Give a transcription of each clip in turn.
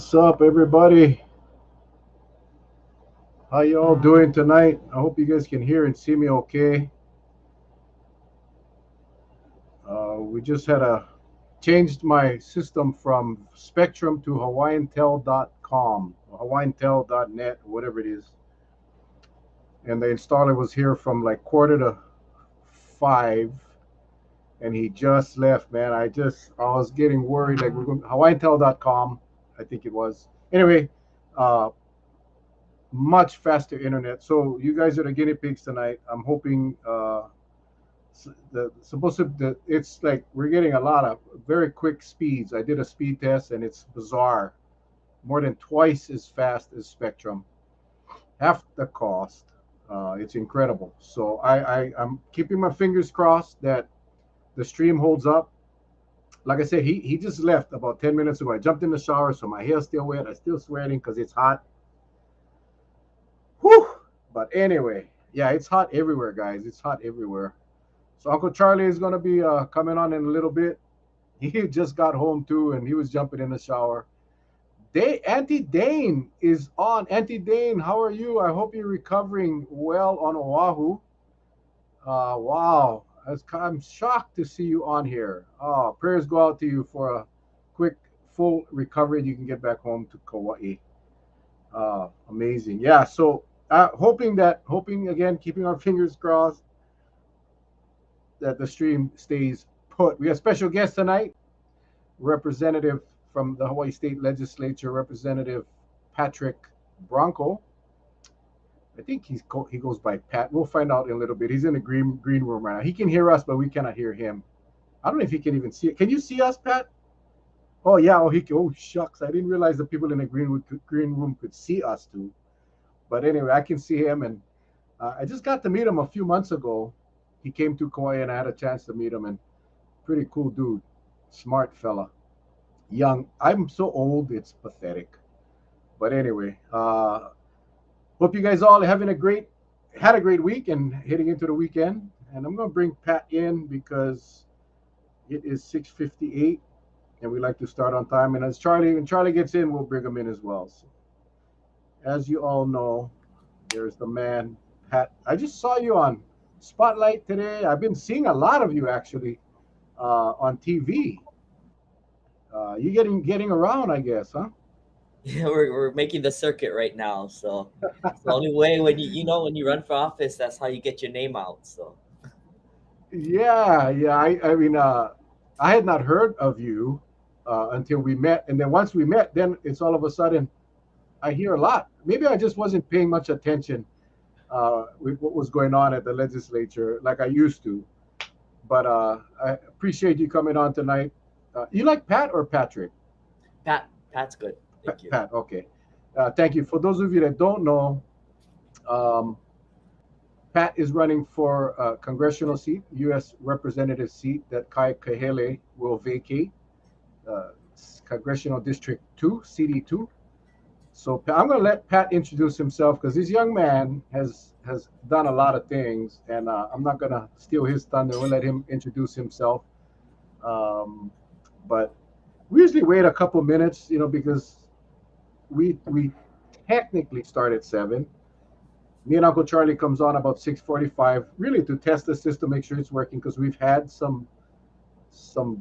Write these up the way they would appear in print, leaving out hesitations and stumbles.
What's up, everybody? How you all doing tonight? I hope you guys can hear and see me okay. We just had a changed my system from Spectrum to HawaiianTel.com, or HawaiianTel.net, whatever it is. And the installer was here from like quarter to five, and he just left. Man, I was getting worried. Like we're going HawaiianTel.com, I think it was. Anyway, uh, much faster internet. So you guys are the guinea pigs tonight. I'm hoping it's like we're getting a lot of very quick speeds. I did a speed test and it's bizarre. More than twice as fast as Spectrum, half the cost. It's incredible. So I'm keeping my fingers crossed that the stream holds up. Like I said, he just left about 10 minutes ago. I jumped in the shower, so my hair's still wet. I'm still sweating because it's hot. Whew. But anyway, yeah, it's hot everywhere, guys. It's hot everywhere. So Uncle Charlie is going to be coming on in a little bit. He just got home too, and he was jumping in the shower. Auntie Dane is on. Auntie Dane, how are you? I hope you're recovering well on Oahu. Wow, I'm shocked to see you on here. Prayers go out to you for a quick, full recovery. You can get back home to Kauai. Amazing. Yeah. So hoping again, keeping our fingers crossed that the stream stays put. We have special guest tonight, representative from the Hawaii State Legislature, Representative Patrick Branco. I think he goes by Pat. We'll find out in a little bit. He's in the green room right now. He can hear us, but we cannot hear him. I don't know if he can even see it. Can you see us, Pat? Oh yeah. Oh shucks. I didn't realize the people in the green room could see us too. But anyway, I can see him, and I just got to meet him a few months ago. He came to Kauai, and I had a chance to meet him, and pretty cool dude, smart fella, young. I'm so old, it's pathetic. But anyway, hope you guys all had a great week and heading into the weekend. And I'm gonna bring Pat in because it is 6:58, and we like to start on time. And when Charlie gets in, we'll bring him in as well. So, as you all know, there's the man, Pat. I just saw you on Spotlight today. I've been seeing a lot of you actually on TV. You getting around, I guess, huh? Yeah, we're making the circuit right now. So it's the only way when when you run for office, that's how you get your name out. So Yeah, yeah. I mean, I had not heard of you until we met, and then once we met, then it's all of a sudden I hear a lot. Maybe I just wasn't paying much attention with what was going on at the legislature like I used to. But I appreciate you coming on tonight. You like Pat or Patrick? Pat's good. Thank you. Pat, okay. Thank you. For those of you that don't know, um, Pat is running for a congressional seat, U.S. representative seat that Kai Kahele will vacate, uh, Congressional District 2, CD2. So I'm going to let Pat introduce himself because this young man has done a lot of things, and I'm not going to steal his thunder. We'll let him introduce himself. Um, but we usually wait a couple minutes, because we technically start at 7. Me and Uncle Charlie comes on about 6:45, really to test the system, make sure it's working, because we've had some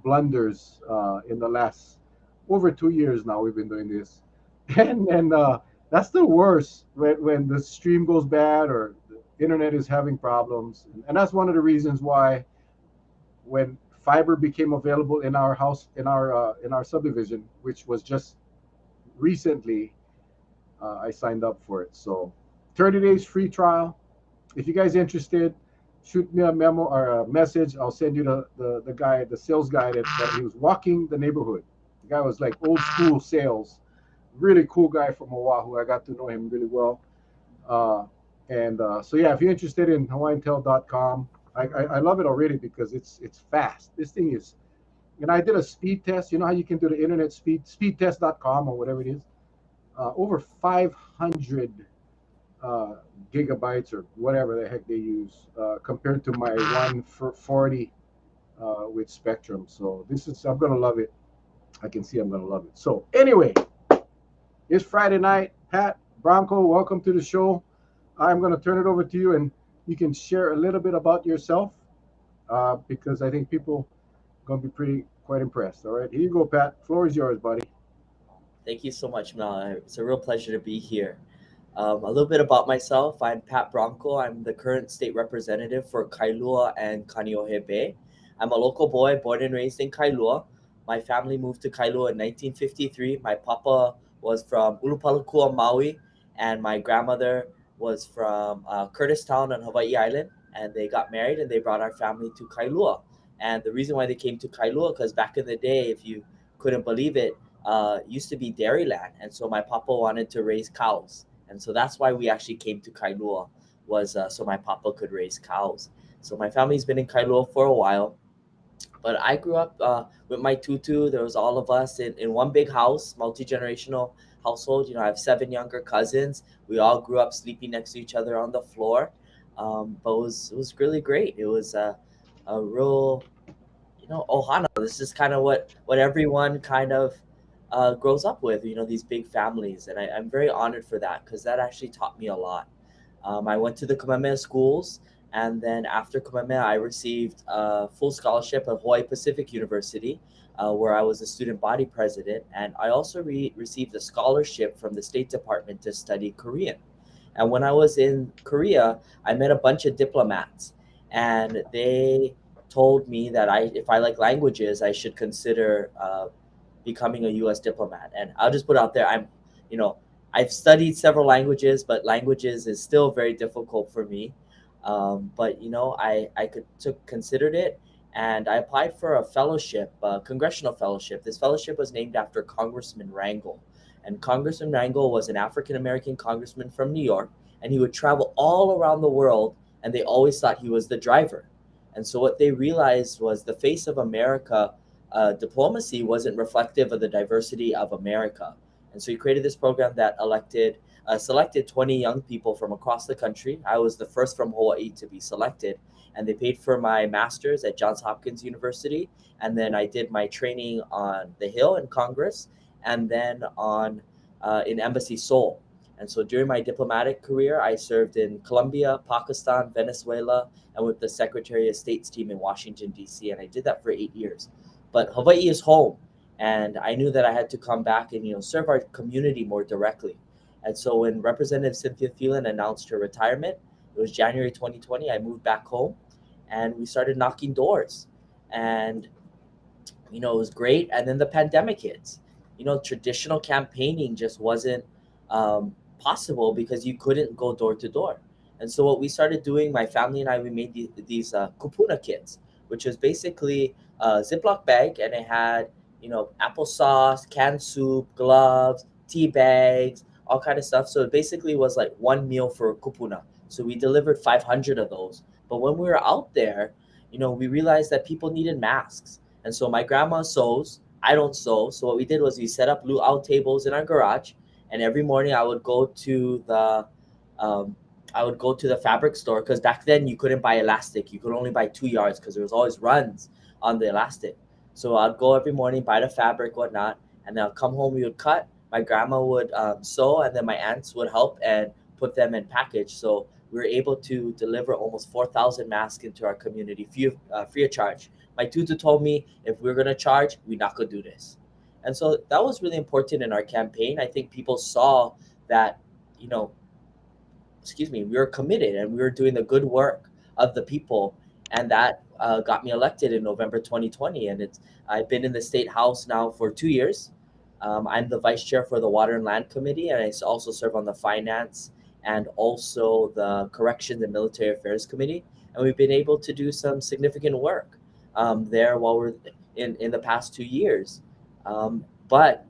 blunders in the last over 2 years now. We've been doing this, and that's the worst when the stream goes bad or the internet is having problems, and that's one of the reasons why when fiber became available in our house in our subdivision, which was just recently, I signed up for it. So 30 days free trial. If you guys are interested, shoot me a memo or a message. I'll send you the guy, the sales guy that he was walking the neighborhood. The guy was like old school sales. Really cool guy from Oahu. I got to know him really well. Uh, and so yeah, if you're interested in HawaiianTel.com, I love it already because it's fast. This thing is, and I did a speed test. You know how you can do the internet speedtest.com or whatever it is. Over 500 gigabytes or whatever the heck they use compared to my 140 with Spectrum. So I'm gonna love it. I can see I'm gonna love it. So anyway, It's Friday night. Pat Branco, welcome to the show. I'm going to turn it over to you, and you can share a little bit about yourself because I think people are going to be pretty quite impressed. All right, here you go, Pat. Floor is yours, buddy. Thank you so much, Mel. It's a real pleasure to be here. A little bit about myself. I'm Pat Branco. I'm the current state representative for Kailua and Kaneohe Bay. I'm a local boy born and raised in Kailua. My family moved to Kailua in 1953. My papa was from Ulupalakua, Maui, and my grandmother was from Curtistown on Hawaii Island. And they got married and they brought our family to Kailua. And the reason why they came to Kailua, because back in the day, if you couldn't believe it, used to be dairy land. And so my papa wanted to raise cows, and so that's why we actually came to Kailua, was so my papa could raise cows. So my family's been in Kailua for a while, but I grew up with my tutu. There was all of us in one big house, multi-generational household. I have seven younger cousins. We all grew up sleeping next to each other on the floor. But it was really great. It was a real, ohana. This is kind of what everyone kind of grows up with, these big families. And I'm very honored for that, because that actually taught me a lot. I went to the Kamehameha schools, and then after Kamehameha, I received a full scholarship at Hawaii Pacific University, where I was a student body president. And I also received a scholarship from the State Department to study Korean. And when I was in Korea, I met a bunch of diplomats, and they told me that if I like languages, I should consider becoming a U.S. diplomat. And I'll just put out there, you know, I've studied several languages, but languages is still very difficult for me. But I considered it, and I applied for a fellowship, a congressional fellowship. This fellowship was named after Congressman Rangel, and Congressman Rangel was an African American congressman from New York, and he would travel all around the world, and they always thought he was the driver. And so what they realized was the face of America diplomacy wasn't reflective of the diversity of America. And so he created this program that selected 20 young people from across the country. I was the first from Hawaii to be selected, and they paid for my master's at Johns Hopkins University. And then I did my training on the Hill in Congress, and then on in Embassy Seoul. And so during my diplomatic career, I served in Colombia, Pakistan, Venezuela, and with the Secretary of State's team in Washington, D.C. And I did that for 8 years. But Hawaii is home, and I knew that I had to come back and serve our community more directly. And so when Representative Cynthia Thielen announced her retirement, it was January 2020. I moved back home, and we started knocking doors, and it was great. And then the pandemic hits. Traditional campaigning just wasn't possible because you couldn't go door to door. And so what we started doing, my family and I, we made these kupuna kits, which was basically a Ziploc bag, and it had applesauce, canned soup, gloves, tea bags, all kind of stuff. So it basically was like one meal for kupuna. So we delivered 500 of those. But when we were out there, we realized that people needed masks. And so my grandma sews, I don't sew. So what we did was we set up luau tables in our garage, and every morning um, I would go to the fabric store, because back then you couldn't buy elastic. You could only buy 2 yards because there was always runs on the elastic. So I'd go every morning, buy the fabric, whatnot, and then I'll come home. We would cut. My grandma would sew, and then my aunts would help and put them in package. So we were able to deliver almost 4,000 masks into our community free of charge. My tutor told me if we're gonna charge, we're not gonna do this. And so that was really important in our campaign. I think people saw that, you know, we were committed and we were doing the good work of the people, and that got me elected in November 2020. And I've been in the state house now for 2 years. I'm the vice chair for the Water and Land Committee, and I also serve on the Finance and also the Corrections and Military Affairs Committee. And we've been able to do some significant work there while we're in the past 2 years. But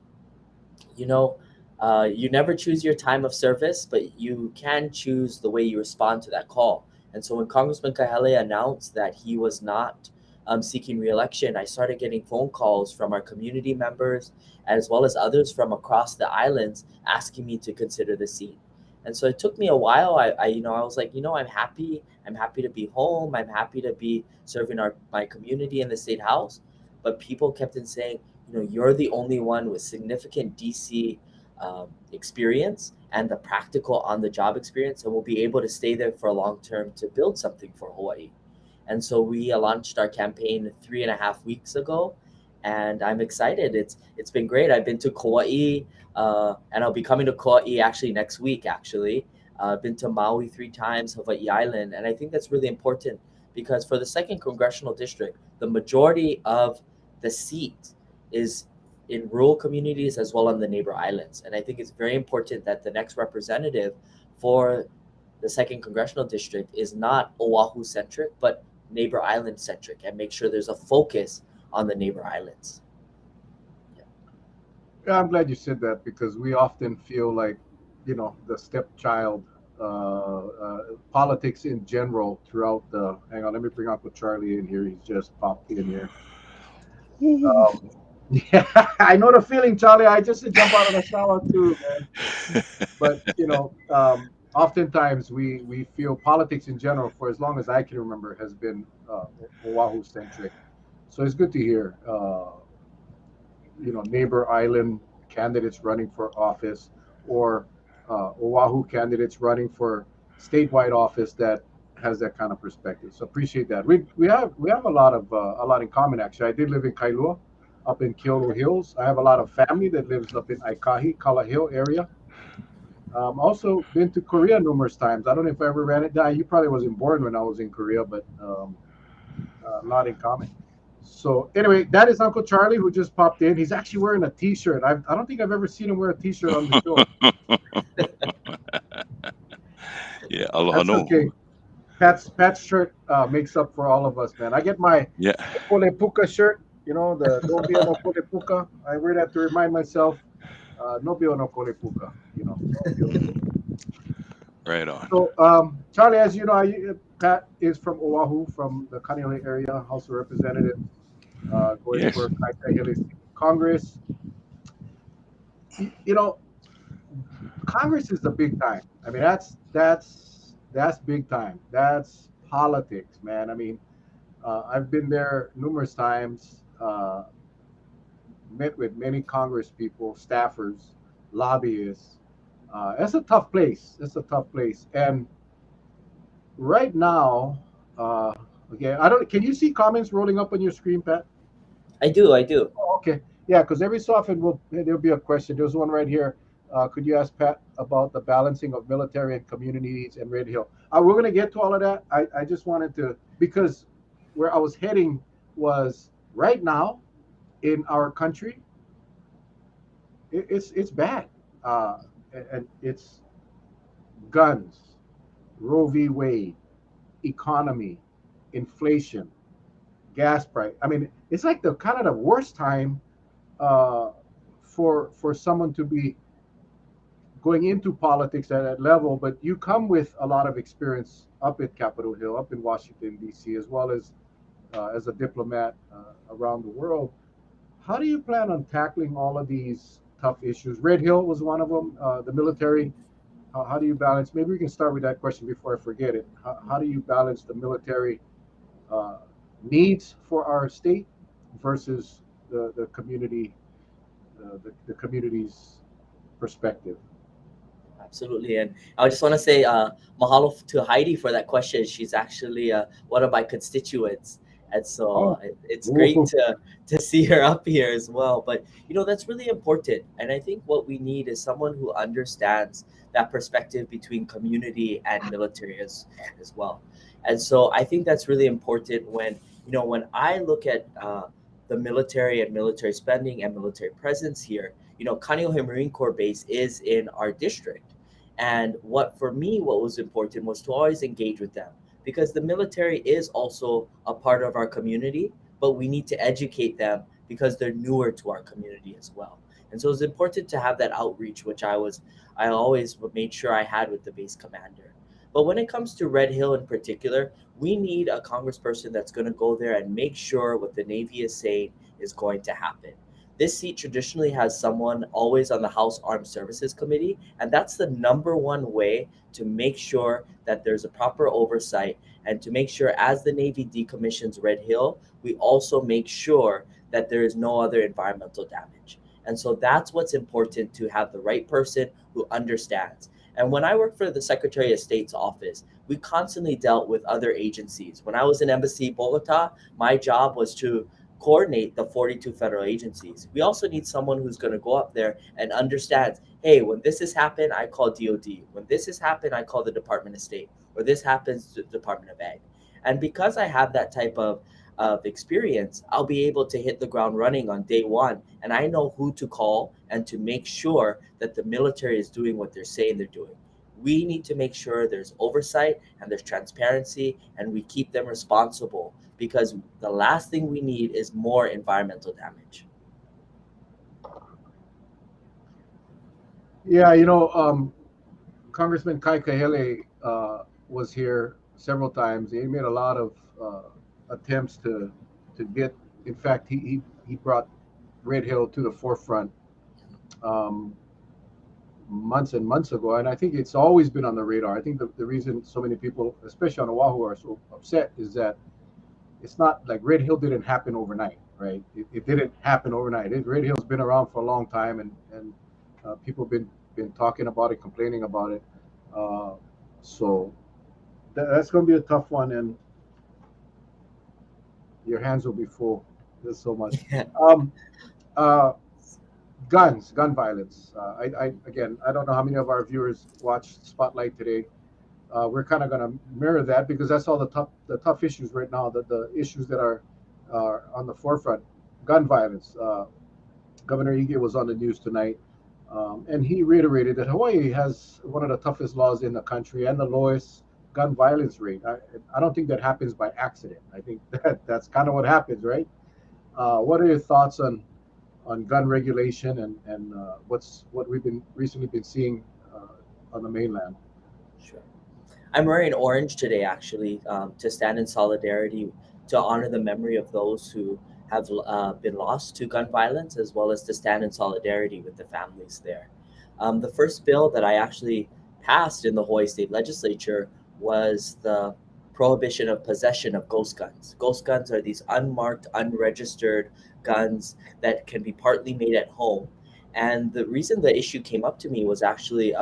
you know, you never choose your time of service, but you can choose the way you respond to that call. And so when Congressman Kahele announced that he was not seeking reelection, I started getting phone calls from our community members as well as others from across the islands asking me to consider the seat. And so it took me a while. I was like, I'm happy. I'm happy to be home. I'm happy to be serving my community in the state house. But people kept on saying, you're the only one with significant DC experience and the practical on the job experience, and we'll be able to stay there for a long term to build something for Hawaii. And so we launched our campaign 3.5 weeks ago, and I'm excited. It's been great. I've been to Kauai, and I'll be coming to Kauai actually next week. Actually, I've been to Maui 3 times, Hawaii Island, and I think that's really important because for the second congressional district, the majority of the seat is in rural communities as well on the neighbor islands. And I think it's very important that the next representative for the second congressional district is not Oahu centric, but neighbor island centric, and make sure there's a focus on the neighbor islands. Yeah, I'm glad you said that because we often feel like, the stepchild, politics in general throughout the. Hang on, let me bring Uncle Charlie in here. He's just popped in here. Yeah, I know the feeling, Charlie. I just jump out of the shower too, man. But oftentimes we feel politics in general, for as long as I can remember, has been Oahu centric. So it's good to hear, neighbor island candidates running for office, or Oahu candidates running for statewide office that has that kind of perspective. So appreciate that. We have a lot in common actually. I did live in Kailua, up in Keolo Hills. I have a lot of family that lives up in Aikahi, Kalaheo area. Also been to Korea numerous times. I don't know if I ever ran it down. You probably wasn't born when I was in Korea, but a lot in common. So anyway, that is Uncle Charlie who just popped in. He's actually wearing a T-shirt. I don't think I've ever seen him wear a T-shirt on the show. Yeah, aloha That's no. okay. Pat's shirt makes up for all of us, man. I get my Yeah, Pole Puka shirt. The Nobio no Pole Puka. I wear that to remind myself, Nobio no Pole Puka. right on. So, Charlie, as you know, Pat is from Oahu, from the Kaneohe area, House of Representatives, going Yes. for Kaneohe Congress. You know, Congress is the big time. I mean, that's big time. That's politics, man. I mean, I've been there numerous times. Met with many Congress people, staffers, lobbyists. It's a tough place. It's a tough place. And right now, again, I don't. Can you see comments rolling up on your screen, Pat? I do. I do. Oh, okay. Yeah, because every so often there'll be a question. There's one right here. Could you ask Pat about the balancing of military and community needs and Red Hill? We're going to get to all of that. I just wanted to, because where I was heading was right now in our country, it's bad. And it's guns, Roe v. Wade, economy, inflation, gas price. I mean, it's like the kind of the worst time for someone to be going into politics at that level. But you come with a lot of experience up at Capitol Hill, up in Washington D.C., as well as a diplomat around the world. How do you plan on tackling all of these tough issues? Red Hill was one of them. The military. How do you balance? Maybe we can start with that question before I forget it. How do you balance the military needs for our state versus the community, the community's perspective? Absolutely. And I just want to say mahalo to Heidi for that question. She's actually one of my constituents. And so it's great to see her up here as well. But, that's really important. And I think what we need is someone who understands that perspective between community and military as well. And so I think that's really important when I look at the military and military spending and military presence here. Kaneohe Marine Corps Base is in our district. And what was important was to always engage with them, because the military is also a part of our community, but we need to educate them because they're newer to our community as well. And so it's important to have that outreach, which I always made sure I had with the base commander. But when it comes to Red Hill in particular, we need a congressperson that's going to go there and make sure what the Navy is saying is going to happen. This seat traditionally has someone always on the House Armed Services Committee, and that's the number one way to make sure that there's a proper oversight, and to make sure as the Navy decommissions Red Hill, we also make sure that there is no other environmental damage. And so that's what's important, to have the right person who understands. And when I worked for the Secretary of State's office, we constantly dealt with other agencies. When I was in Embassy Bogota, my job was to coordinate the 42 federal agencies. We also need someone who's going to go up there and understands, hey, when this has happened, I call DOD. When this has happened, I call the Department of State. Or this happens to the Department of Ag. And because I have that type of experience, I'll be able to hit the ground running on day one. And I know who to call and to make sure that the military is doing what they're saying they're doing. We need to make sure there's oversight and there's transparency, and we keep them responsible, because the last thing we need is more environmental damage. Yeah, Congressman Kai Kahele was here several times. He made a lot of attempts to get. In fact, he brought Red Hill to the forefront um, months and months ago, and I think it's always been on the radar. I think the reason so many people, especially on Oahu, are so upset is that it's not like Red Hill didn't happen overnight, right? It didn't happen overnight. Red Hill's been around for a long time, and people been talking about it, complaining about it. Uh, so that's going to be a tough one, and your hands will be full. There's so much. Um, uh, gun violence. Again, I don't know how many of our viewers watched Spotlight today. We're kind of going to mirror that because that's all the tough issues right now. The issues that are on the forefront. Gun violence. Governor Ige was on the news tonight, and he reiterated that Hawaii has one of the toughest laws in the country and the lowest gun violence rate. I don't think that happens by accident. I think that's kind of what happens, right? What are your thoughts on gun regulation and what we've been recently been seeing on the mainland? Sure. I'm wearing orange today, actually, to stand in solidarity, to honor the memory of those who have been lost to gun violence, as well as to stand in solidarity with the families there. The first bill that I actually passed in the Hawaii State Legislature was the prohibition of possession of ghost guns. Ghost guns are these unmarked, unregistered guns that can be partly made at home. And the reason the issue came up to me was actually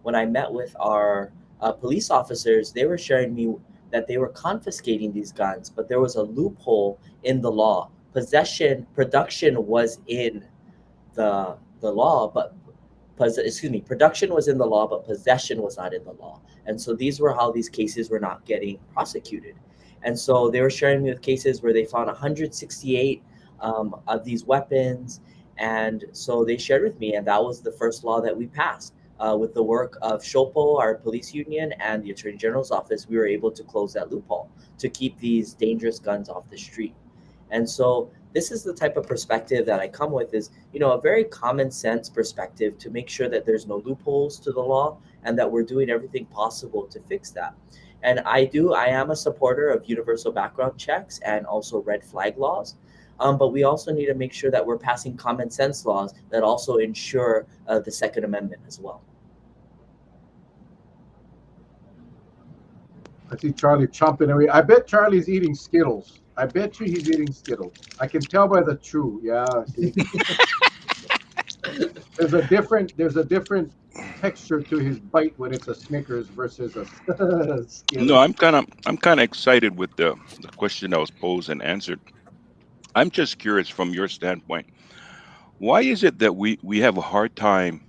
when I met with our police officers. They were sharing me that they were confiscating these guns, but there was a loophole in the law. Production was in the law, but production was in the law, but possession was not in the law. And so these were how these cases were not getting prosecuted. And so they were sharing me with cases where they found 168 of these weapons. And so they shared with me, and that was the first law that we passed. With the work of SHOPO, our police union, and the Attorney General's office, we were able to close that loophole to keep these dangerous guns off the street. And so this is the type of perspective that I come with, is, a very common sense perspective, to make sure that there's no loopholes to the law and that we're doing everything possible to fix that. And I am a supporter of universal background checks and also red flag laws. But we also need to make sure that we're passing common sense laws that also ensure the Second Amendment as well. I see Charlie chomping away. I bet Charlie's eating Skittles. I bet you he's eating Skittles. I can tell by the chew. Yeah, see. There's a different texture to his bite when it's a Snickers versus a Skittles. No, I'm kind of excited with the question that was posed and answered. I'm just curious from your standpoint, why is it that we have a hard time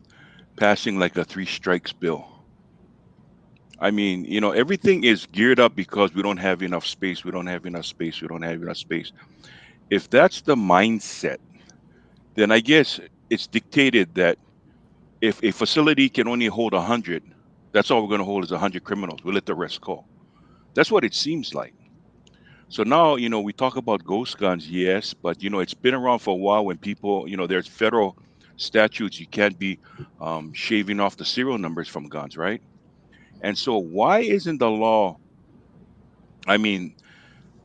passing like a three strikes bill? I mean, everything is geared up because we don't have enough space. We don't have enough space. We don't have enough space. If that's the mindset, then I guess it's dictated that if a facility can only hold 100, that's all we're going to hold is 100 criminals. We'll let the rest go. That's what it seems like. So now, we talk about ghost guns, yes, but it's been around for a while when people, there's federal statutes. You can't be shaving off the serial numbers from guns, right? And so why isn't the law? I mean,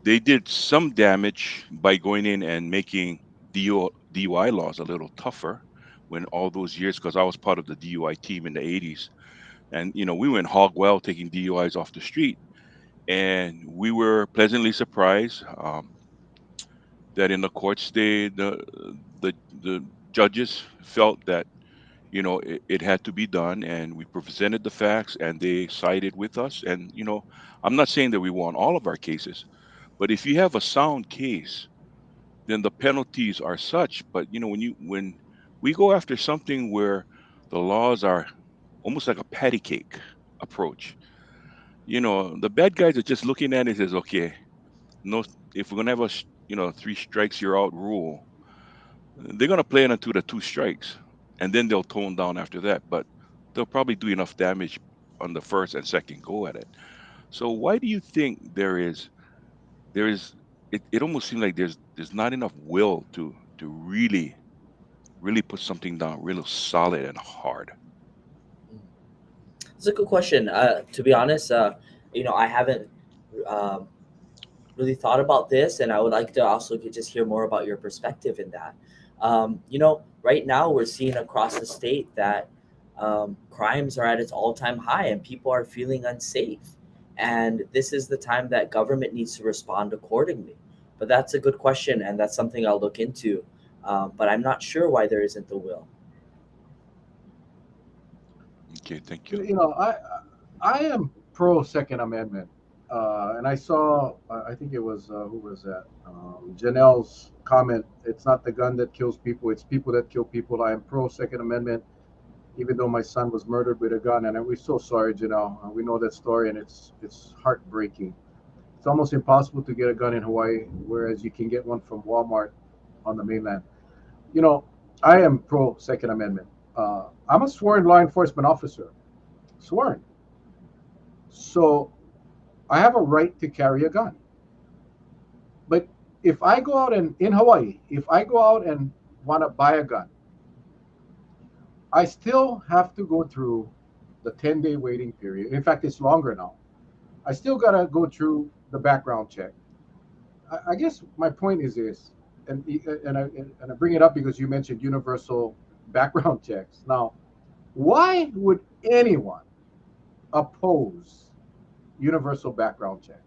they did some damage by going in and making DUI laws a little tougher when all those years, because I was part of the DUI team in the 80s. And, we went hog wild taking DUIs off the street. And we were pleasantly surprised that in the courts, the judges felt that it had to be done, and we presented the facts, and they sided with us. And I'm not saying that we won all of our cases, but if you have a sound case, then the penalties are such. But when we go after something where the laws are almost like a patty cake approach, the bad guys are just looking at it and says, okay, no, if we're gonna have three strikes you're out rule, they're gonna play it until the two strikes, and then they'll tone down after that. But they'll probably do enough damage on the first and second go at it. So why do you think there is it almost seems like there's not enough will to really put something down real solid and hard? It's a good question. To be honest, I haven't um, really thought about this, and I would like to also just hear more about your perspective in that. Right now we're seeing across the state that crimes are at its all-time high, and people are feeling unsafe. And this is the time that government needs to respond accordingly. But that's a good question, and that's something I'll look into. But I'm not sure why there isn't the will. Okay, thank you. I am pro Second Amendment, and I saw I think it was who was that Janelle's comment. It's not the gun that kills people; it's people that kill people. I am pro Second Amendment, even though my son was murdered with a gun, and we're so sorry, Janelle. We know that story, and it's heartbreaking. It's almost impossible to get a gun in Hawaii, whereas you can get one from Walmart on the mainland. You know, I am pro Second Amendment. I'm a sworn law enforcement officer, sworn. So I have a right to carry a gun. But if I go out and in Hawaii, if I go out and want to buy a gun, I still have to go through the 10-day waiting period. In fact, it's longer now. I still got to go through the background check. I guess my point is this, and I bring it up because you mentioned universal background checks. Now, why would anyone oppose universal background checks?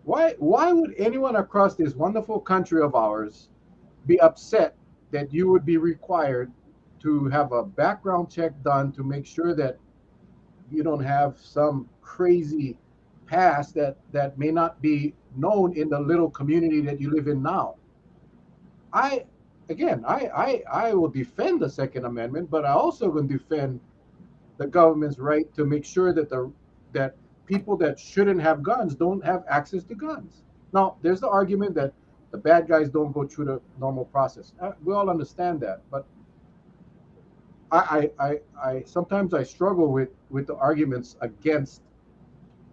Why would anyone across this wonderful country of ours be upset that you would be required to have a background check done to make sure that you don't have some crazy past that may not be known in the little community that you live in now? I again, I will defend the Second Amendment, but I also will defend the government's right to make sure that people that shouldn't have guns don't have access to guns. Now, there's the argument that the bad guys don't go through the normal process. We all understand that, but I sometimes I struggle with the arguments against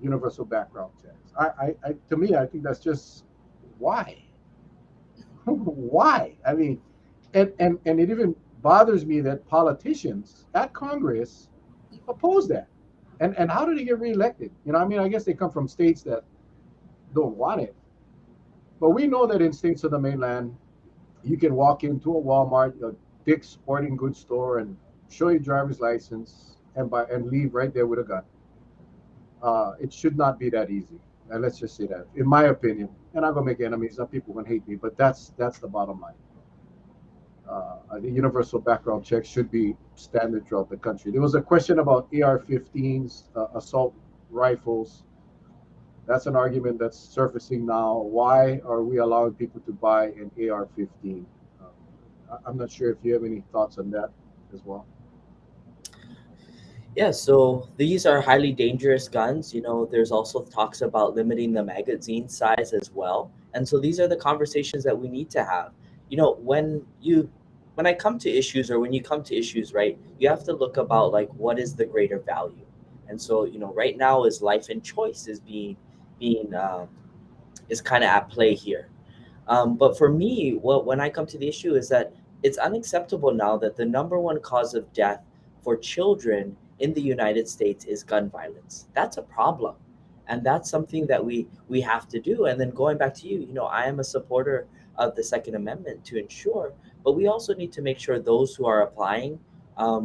universal background checks. To me, I think that's just why. Why? I mean, and it even bothers me that politicians at Congress oppose that. And how did he get reelected? I mean, I guess they come from states that don't want it. But we know that in states of the mainland, you can walk into a Walmart, a Dick's Sporting Goods store, and show your driver's license and buy and leave right there with a gun. It should not be that easy. And let's just say that, in my opinion, and I'm gonna make enemies. Some people gonna hate me, but that's the bottom line. The universal background check should be standard throughout the country. There was a question about AR-15s, assault rifles. That's an argument that's surfacing now. Why are we allowing people to buy an AR-15? I'm not sure if you have any thoughts on that as well. Yeah, so these are highly dangerous guns. There's also talks about limiting the magazine size as well. And so these are the conversations that we need to have. When I come to issues, or when you come to issues, right, you have to look about like what is the greater value. And so, right now is life and choice is being is kind of at play here. But for me, when I come to the issue is that it's unacceptable now that the number one cause of death for children in the United States is gun violence. That's a problem. And that's something that we have to do. And then going back to I am a supporter of the Second Amendment to ensure, but we also need to make sure those who are applying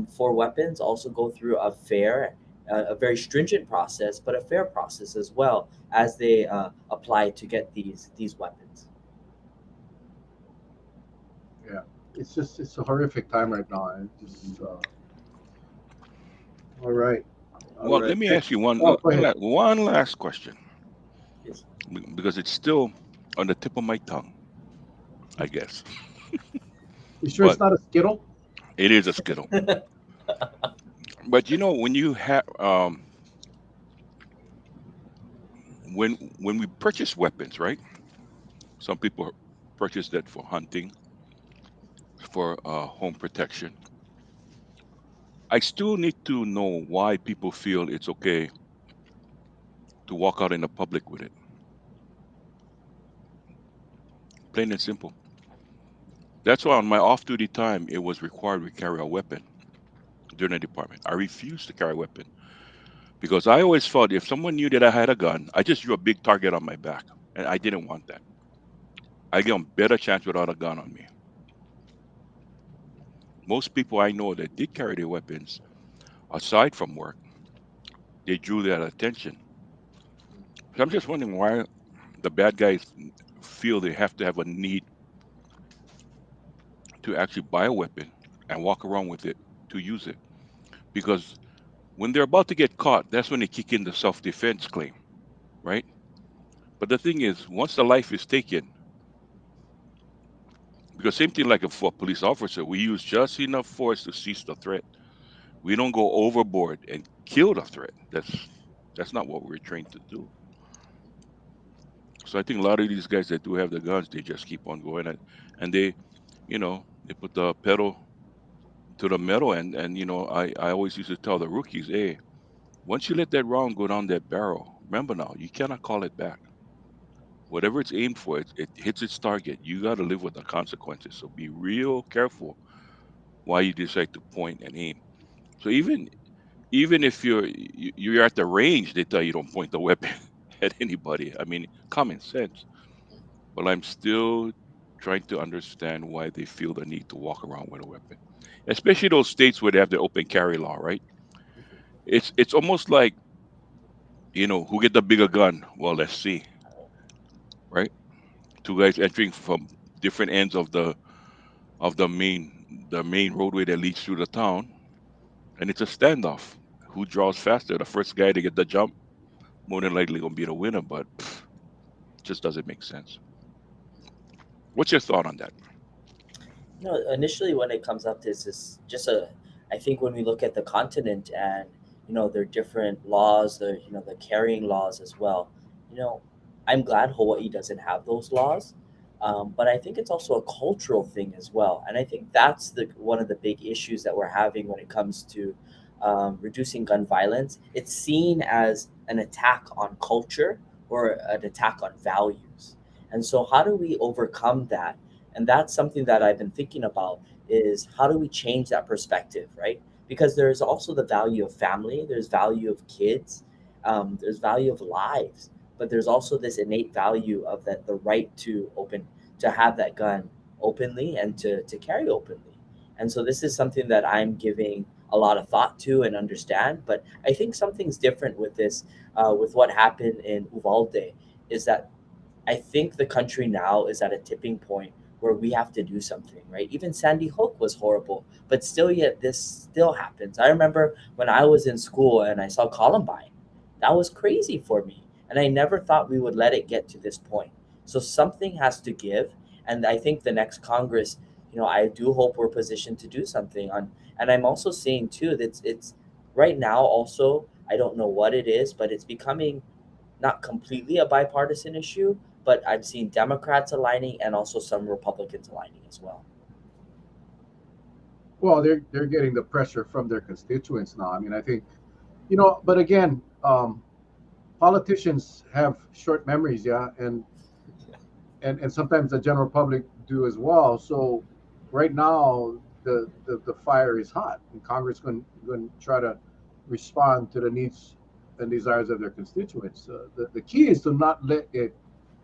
for weapons also go through a very stringent process, but a fair process as well as they apply to get these weapons. Yeah. it's a horrific time right now. All right, all Well, right. let me ask you Oh, go ahead. one last question Yes. because it's still on the tip of my tongue, I guess. You sure it's But not a skittle? it is a skittle. But you know, when you have when we purchase weapons, right? Some people purchase that for hunting, for home protection. I still need to know why people feel it's okay to walk out in the public with it. Plain and simple. That's why on my off-duty time, it was required we carry a weapon during the department. I refused to carry a weapon because I always felt if someone knew that I had a gun, I just drew a big target on my back, and I didn't want that. I get a better chance without a gun on me. Most people I know that did carry their weapons, aside from work, they drew that attention. So I'm just wondering why the bad guys feel they have to have a need to actually buy a weapon and walk around with it to use it. Because when they're about to get caught, that's when they kick in the self-defense claim, right? But the thing is, once the life is taken, because same thing like for a police officer, we use just enough force to cease the threat. We don't go overboard and kill the threat. That's not what we're trained to do. So I think a lot of these guys that do have the guns, they just keep on going and they put the pedal to the metal and I always used to tell the rookies, hey, once you let that round go down that barrel, remember now, you cannot call it back. Whatever it's aimed for, it hits its target. You got to live with the consequences. So be real careful why you decide to point and aim. So even if you're at the range, they tell you don't point the weapon at anybody. I mean, common sense. But I'm still trying to understand why they feel the need to walk around with a weapon, especially those states where they have the open carry law, right? It's almost like who get the bigger gun. Well, let's see, right? Two guys entering from different ends of the main roadway that leads through the town, and it's a standoff. Who draws faster? The first guy to get the jump, more than likely gonna be the winner. But just doesn't make sense. What's your thought on that? Initially when it comes up to this is just a, I think when we look at the continent and their different laws, the carrying laws as well. You know, I'm glad Hawaii doesn't have those laws, but I think it's also a cultural thing as well, and I think that's the one of the big issues that we're having when it comes to reducing gun violence. It's seen as an attack on culture or an attack on values, and so how do we overcome that? And that's something that I've been thinking about, is how do we change that perspective, right? Because there's also the value of family, there's value of kids, there's value of lives, but there's also this innate value of that, the right to have that gun openly and to carry openly. And so this is something that I'm giving a lot of thought to and understand. But I think something's different with this, with what happened in Uvalde, is that I think the country now is at a tipping point where we have to do something, right? Even Sandy Hook was horrible, but still, yet this still happens. I remember when I was in school and I saw Columbine. That was crazy for me. And I never thought we would let it get to this point. So something has to give. And I think the next Congress, I do hope we're positioned to do something on. And I'm also seeing too that it's right now also, I don't know what it is, but it's becoming not completely a bipartisan issue, but I've seen Democrats aligning and also some Republicans aligning as well. Well, they're getting the pressure from their constituents now. I mean, I think but again, politicians have short memories, yeah, and sometimes the general public do as well. So right now, the fire is hot, and Congress going to try to respond to the needs and desires of their constituents. The key is to not let it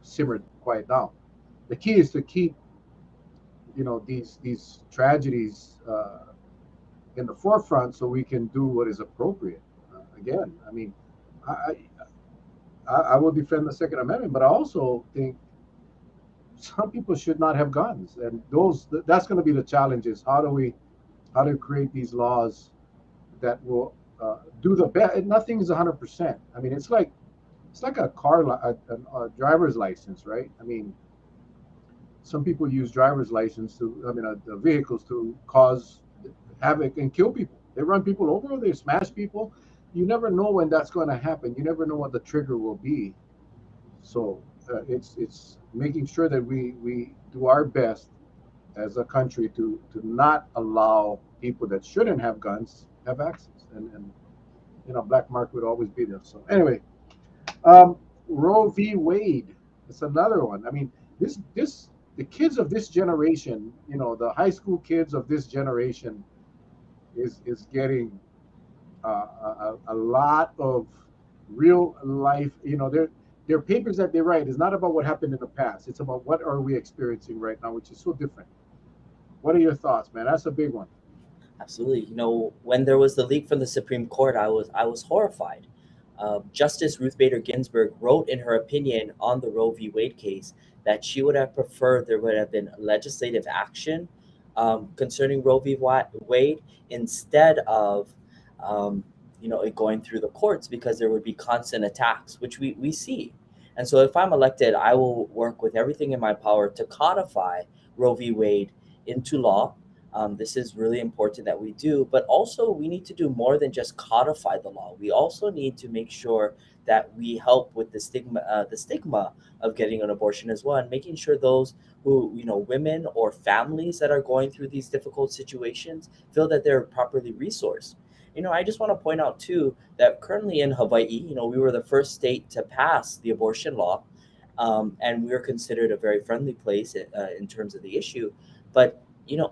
simmer quiet down. The key is to keep these tragedies in the forefront so we can do what is appropriate. Again, I mean, I, I will defend the Second Amendment, but I also think some people should not have guns, and that's going to be the challenge. Is how to create these laws that will do the best. Nothing is 100%. I mean, it's like a a driver's license, right? I mean, some people use driver's license to, I mean, vehicles to cause havoc and kill people. They run people over, they smash people. You never know when that's going to happen. You never know what the trigger will be. So it's making sure that we do our best as a country to not allow people that shouldn't have guns have access. And black market would always be there. So anyway, Roe v. Wade. It's another one. I mean, this the kids of this generation, the high school kids of this generation, is getting a lot of real life. Their papers that they write is not about what happened in the past. It's about what are we experiencing right now, which is so different. What are your thoughts, man? That's a big one. Absolutely. When there was the leak from the Supreme Court, I was horrified. Justice Ruth Bader Ginsburg wrote in her opinion on the Roe v. Wade case that she would have preferred there would have been legislative action concerning Roe v. Wade instead of it going through the courts, because there would be constant attacks, which we see. And so if I'm elected, I will work with everything in my power to codify Roe v. Wade into law. This is really important that we do, but also we need to do more than just codify the law. We also need to make sure that we help with the stigma of getting an abortion as well, and making sure those who, women or families that are going through these difficult situations feel that they're properly resourced. I just want to point out too that currently in Hawaii, we were the first state to pass the abortion law, and we are considered a very friendly place in terms of the issue. But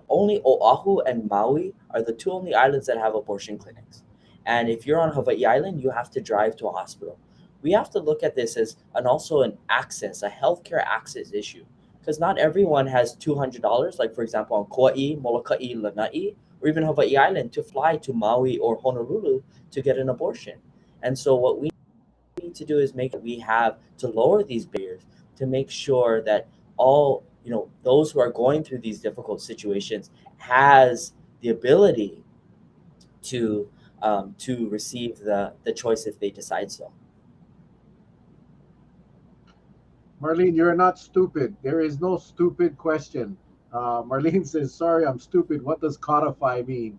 only Oahu and Maui are the two only islands that have abortion clinics. And if you're on Hawaii Island, you have to drive to a hospital. We have to look at this as also a healthcare access issue, because not everyone has $200, like for example on Kauai, Molokai, Lanai, or even Hawaii Island, to fly to Maui or Honolulu to get an abortion. And so what we need to do is make we have to lower these barriers to make sure that all those who are going through these difficult situations has the ability to receive the choice if they decide so. Marlene, you're not stupid. There is no stupid question. Marlene says, "Sorry, I'm stupid. What does codify mean?"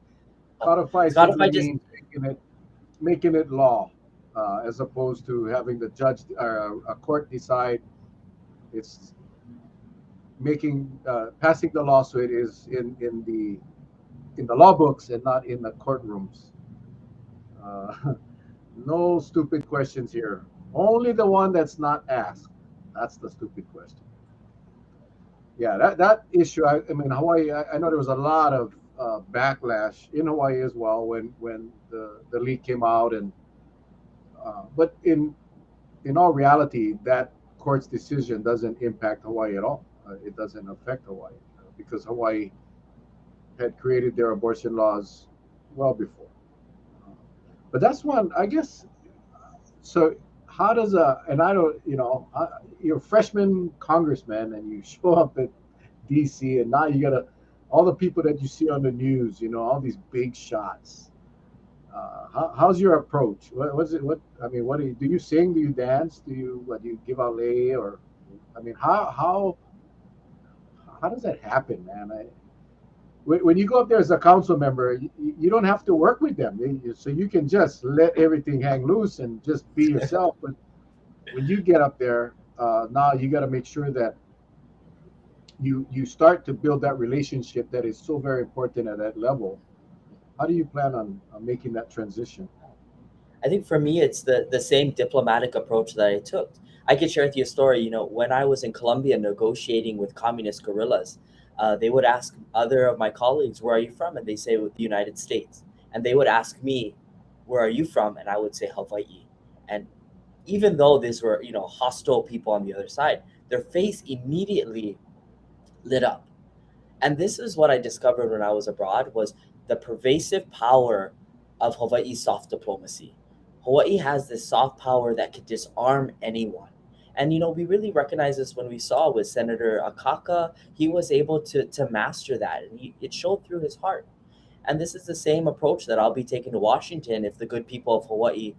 Codify Codify simply just means making it law, as opposed to having the judge or a court decide. It's making passing the law so it is in the law books and not in the courtrooms. Uh, no stupid questions here. Only the one that's not asked. That's the stupid question. Yeah, that issue. I mean, Hawaii. I know there was a lot of backlash in Hawaii as well when the leak came out, and but in all reality, that court's decision doesn't impact Hawaii at all. It doesn't affect Hawaii because Hawaii had created their abortion laws well before. But that's one, I guess. So how does and I don't, you're a freshman congressman and you show up at DC, and now you got all the people that you see on the news, all these big shots. How's your approach? What's it? What I mean, what do you sing? Do you dance? Do you give out lay? Or I mean, how does that happen, man? When you go up there as a council member, you don't have to work with them, so you can just let everything hang loose and just be yourself. But when you get up there, now you got to make sure that you start to build that relationship that is so very important at that level. How do you plan on making that transition? I think for me, it's the same diplomatic approach that I took. I could share with you a story. When I was in Colombia negotiating with communist guerrillas, they would ask other of my colleagues, "Where are you from?" And they say, "With the United States." And they would ask me, "Where are you from?" And I would say, "Hawaii." And even though these were, hostile people on the other side, their face immediately lit up. And this is what I discovered when I was abroad, was the pervasive power of Hawaii's soft diplomacy. Hawaii has this soft power that could disarm anyone. And we really recognize this when we saw with Senator Akaka. He was able to master that, and it showed through his heart. And this is the same approach that I'll be taking to Washington if the good people of Hawaii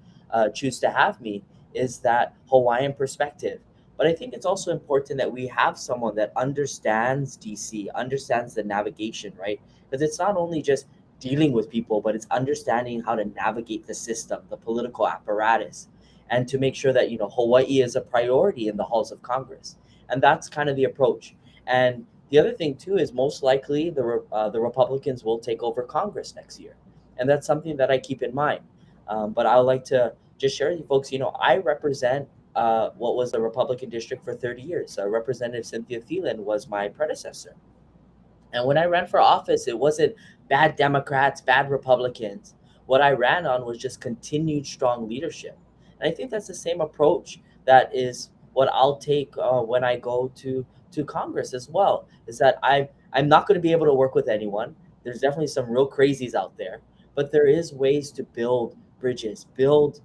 choose to have me, is that Hawaiian perspective. But I think it's also important that we have someone that understands DC, understands the navigation, right? Because it's not only just dealing with people, but it's understanding how to navigate the system, the political apparatus, and to make sure that Hawaii is a priority in the halls of Congress. And that's kind of the approach. And the other thing too is most likely the Republicans will take over Congress next year, and that's something that I keep in mind. But I would like to just share with you folks. I represent what was the Republican district for 30 years. Representative Cynthia Thielen was my predecessor, and when I ran for office, it wasn't bad Democrats, bad Republicans. What I ran on was just continued strong leadership. And I think that's the same approach that is what I'll take when I go to Congress as well. Is that I'm not going to be able to work with anyone. There's definitely some real crazies out there, but there is ways to build bridges, build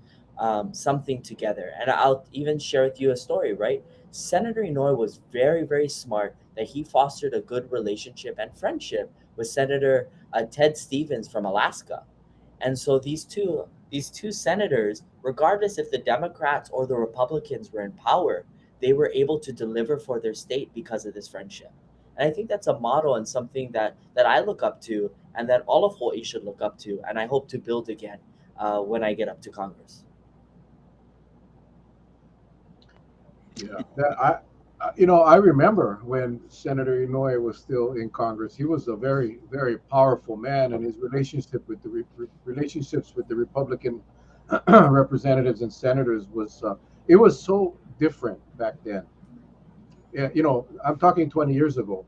something together. And I'll even share with you a story, right? Senator Inouye was very, very smart that he fostered a good relationship and friendship with Senator Ted Stevens from Alaska. And so these two senators, regardless if the Democrats or the Republicans were in power, they were able to deliver for their state because of this friendship. And I think that's a model and something that I look up to, and that all of Hawaii should look up to, and I hope to build again when I get up to Congress. Yeah, I remember when Senator Inouye was still in Congress. He was a very, very powerful man, and his relationships with the Republican representatives and senators was it was so different back then. Yeah, I'm talking 20 years ago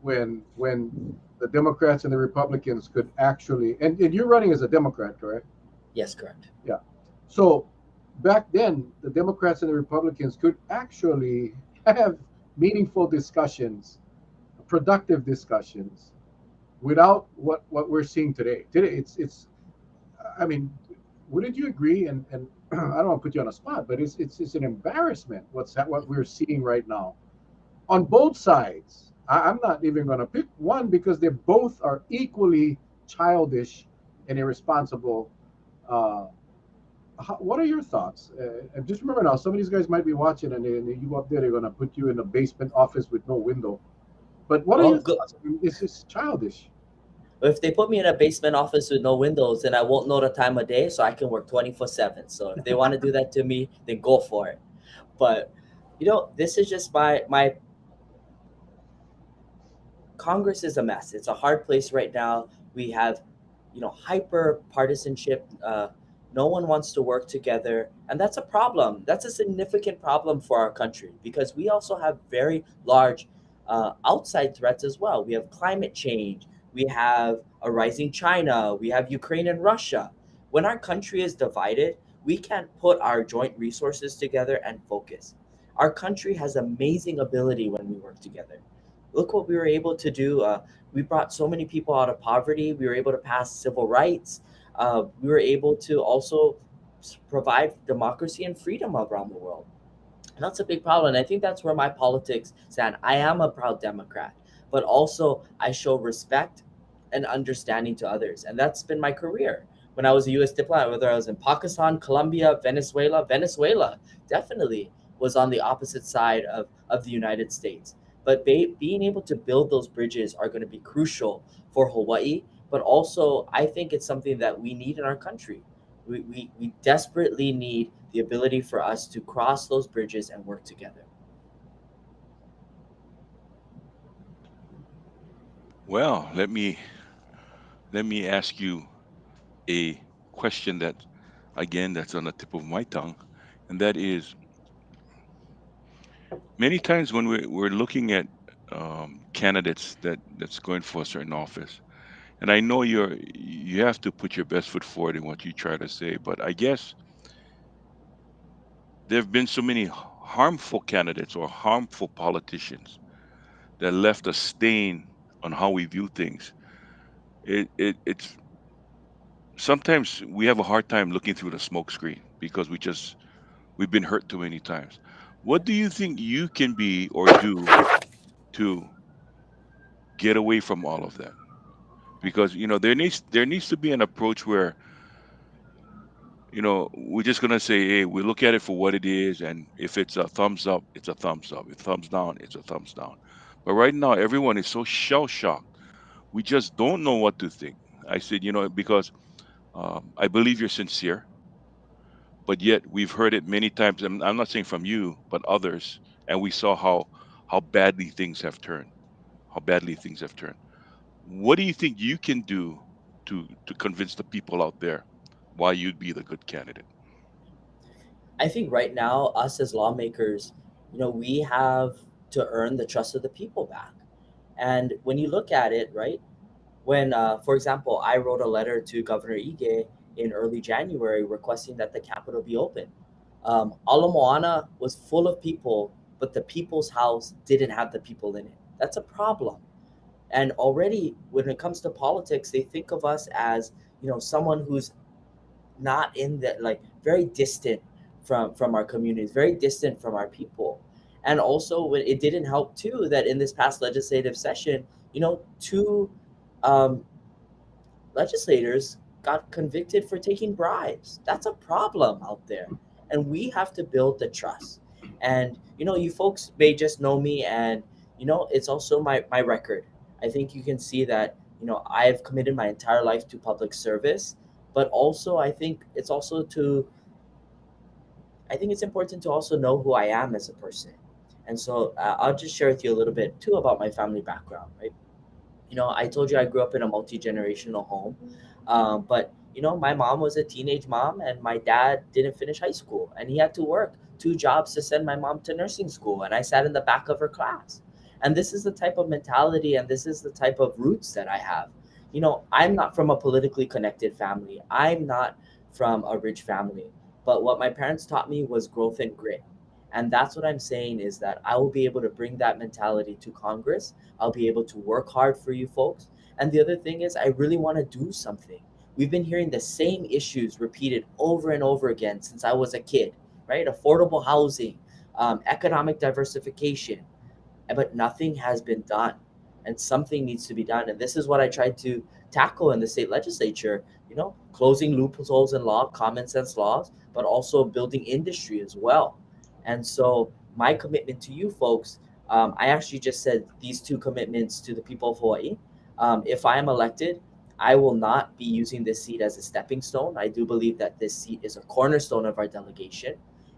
when the Democrats and the Republicans could actually, and you're running as a Democrat, correct? Yes, correct. Yeah. So back then, the Democrats and the Republicans could actually have meaningful discussions, productive discussions, without what we're seeing today. Today, it's. I mean, wouldn't you agree? And I don't want to put you on a spot, but it's an embarrassment what we're seeing right now on both sides. I'm not even going to pick one because they both are equally childish and irresponsible. Uh, what are your thoughts? And just remember now, some of these guys might be watching, and you go up there, they're going to put you in a basement office with no window. But what are Well, your good. thoughts? I mean, it's just childish. If they put me in a basement office with no windows, then I won't know the time of day, so I can work 24/7. So if they want to do that to me, then go for it. But this is just my Congress is a mess. It's a hard place right now. We have, hyper partisanship. No one wants to work together, and that's a problem. That's a significant problem for our country because we also have very large outside threats as well. We have climate change. We have a rising China. We have Ukraine and Russia. When our country is divided, we can't put our joint resources together and focus. Our country has amazing ability when we work together. Look what we were able to do. We brought so many people out of poverty. We were able to pass civil rights. We were able to also provide democracy and freedom around the world. And that's a big problem. And I think that's where my politics stand. I am a proud Democrat, but also I show respect and understanding to others. And that's been my career. When I was a U.S. diplomat, whether I was in Pakistan, Colombia, Venezuela definitely was on the opposite side of the United States. But being able to build those bridges are going to be crucial for Hawaii. But also, I think it's something that we need in our country. We desperately need the ability for us to cross those bridges and work together. Well, let me ask you a question that, again, that's on the tip of my tongue, and that is, many times when we're looking at candidates that's going for a certain office, and I know you have to put your best foot forward in what you try to say, but I guess there have been so many harmful candidates or harmful politicians that left a stain on how we view things. It's sometimes we have a hard time looking through the smoke screen because we've been hurt too many times. What do you think you can be or do to get away from all of that? Because there needs to be an approach where we're just gonna say, hey, we look at it for what it is, and if it's a thumbs up, it's a thumbs up. If thumbs down, it's a thumbs down. But right now, everyone is so shell shocked. We just don't know what to think. I said, because I believe you're sincere, but yet we've heard it many times. And I'm not saying from you, but others, and we saw how badly things have turned. How badly things have turned. What do you think you can do to convince the people out there why you'd be the good candidate? I think right now, us as lawmakers, we have to earn the trust of the people back. And when you look at it, right, when, for example, I wrote a letter to Governor Ige in early January requesting that the Capitol be open. Ala Moana was full of people, but the people's house didn't have the people in it. That's a problem. And already, when it comes to politics, they think of us as someone who's not in the, like, very distant from our communities, very distant from our people. And also, it didn't help too that in this past legislative session, two um, legislators got convicted for taking bribes. That's a problem out there. And we have to build the trust. And, you folks may just know me, and, it's also my record. I think you can see that, I've committed my entire life to public service, but also I think it's important to also know who I am as a person. And so I'll just share with you a little bit too about my family background, right? I told you I grew up in a multi generational home, but my mom was a teenage mom, and my dad didn't finish high school, and he had to work two jobs to send my mom to nursing school, and I sat in the back of her class. And this is the type of mentality, and this is the type of roots that I have. I'm not from a politically connected family. I'm not from a rich family, but what my parents taught me was growth and grit. And that's what I'm saying, is that I will be able to bring that mentality to Congress. I'll be able to work hard for you folks. And the other thing is, I really want to do something. We've been hearing the same issues repeated over and over again since I was a kid, right? Affordable housing, economic diversification, but nothing has been done. And something needs to be done. And this is what I tried to tackle in the state legislature, closing loopholes in law, common sense laws, but also building industry as well. And so, my commitment to you folks, I actually just said these two commitments to the people of Hawaii. If I am elected, I will not be using this seat as a stepping stone. I do believe that this seat is a cornerstone of our delegation.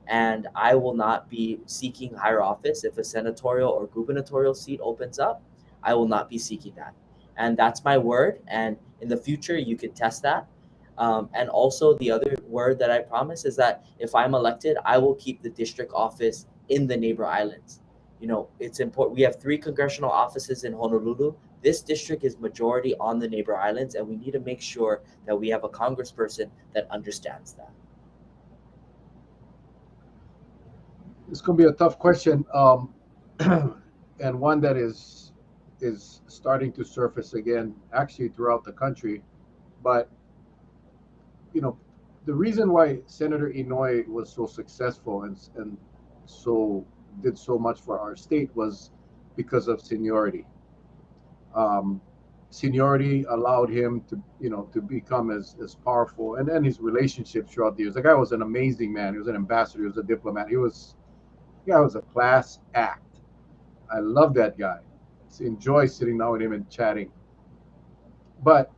And I will not be seeking higher office. If a senatorial or gubernatorial seat opens up, I will not be seeking that. And that's my word. And in the future, you can test that. And also, the other word that I promise is that if I'm elected, I will keep the district office in the neighbor islands. It's important. We have three congressional offices in Honolulu. This district is majority on the neighbor islands, and we need to make sure that we have a congressperson that understands that. It's going to be a tough question, and one that is starting to surface again, actually throughout the country. But you know, the reason why Senator Inouye was so successful and so did so much for our state was because of seniority. Um, Seniority allowed him to become as powerful, and then his relationships throughout the years. The guy was an amazing man. He was an ambassador. He was a diplomat. The guy was a class act. I love that guy. Enjoy sitting down with him and chatting. But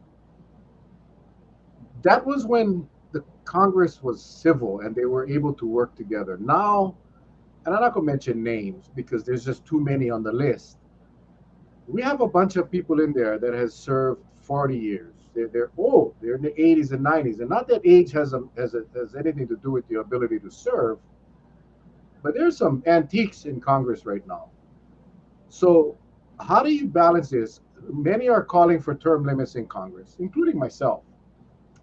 that was when the Congress was civil and they were able to work together. Now, and I'm not going to mention names because there's just too many on the list. We have a bunch of people in there that has served 40 years. They're old. They're in the 80s and 90s. And not that age has anything to do with the ability to serve, but there's some antiques in Congress right now. So how do you balance this? Many are calling for term limits in Congress, including myself.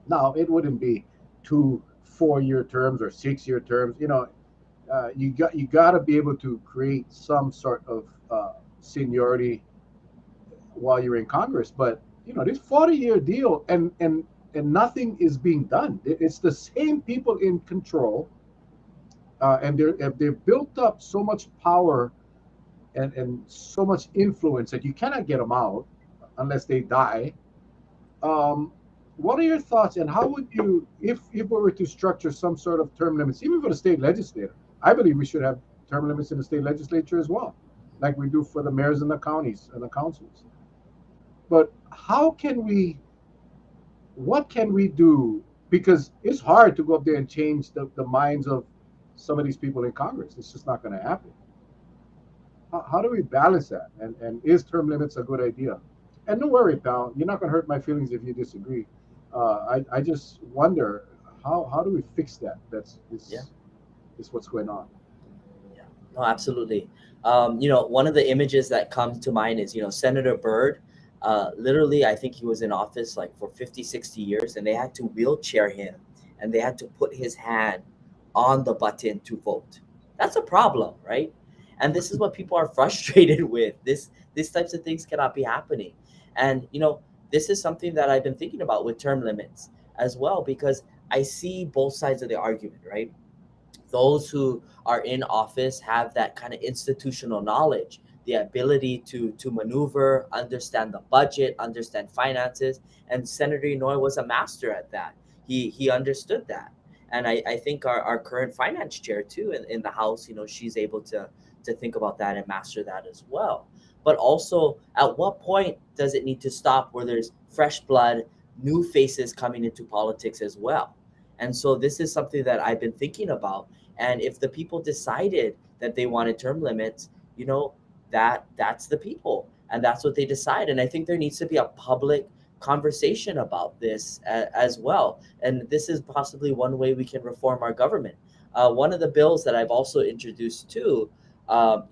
Now, it wouldn't be 2 4-year terms or 6-year terms. You got to be able to create some sort of seniority while you're in Congress. But this 40-year deal, and nothing is being done. It's the same people in control. and they've built up so much power and so much influence that you cannot get them out unless they die. Um, what are your thoughts, and how would you, if we were to structure some sort of term limits, even for the state legislature? I believe we should have term limits in the state legislature as well, like we do for the mayors and the counties and the councils. But what can we do? Because it's hard to go up there and change the minds of some of these people in Congress. It's just not going to happen. How do we balance that? And is term limits a good idea? And don't worry, pal, you're not going to hurt my feelings if you disagree. I just wonder how do we fix that? Yeah. Is what's going on. Yeah, no, absolutely. One of the images that comes to mind is, Senator Byrd. Literally, I think he was in office like for 50, 60 years, and they had to wheelchair him and they had to put his hand on the button to vote. That's a problem, right? And this is what people are frustrated with. These types of things cannot be happening. And, this is something that I've been thinking about with term limits as well, because I see both sides of the argument, right? Those who are in office have that kind of institutional knowledge, the ability to maneuver, understand the budget, understand finances. And Senator Inouye was a master at that. He understood that. And I think our current finance chair too in the House, she's able to think about that and master that as well. But also, at what point does it need to stop where there's fresh blood, new faces coming into politics as well? And so this is something that I've been thinking about. And if the people decided that they wanted term limits, you know, that's the people and that's what they decide. And I think there needs to be a public conversation about this as well. And this is possibly one way we can reform our government. One of the bills that I've also introduced too, on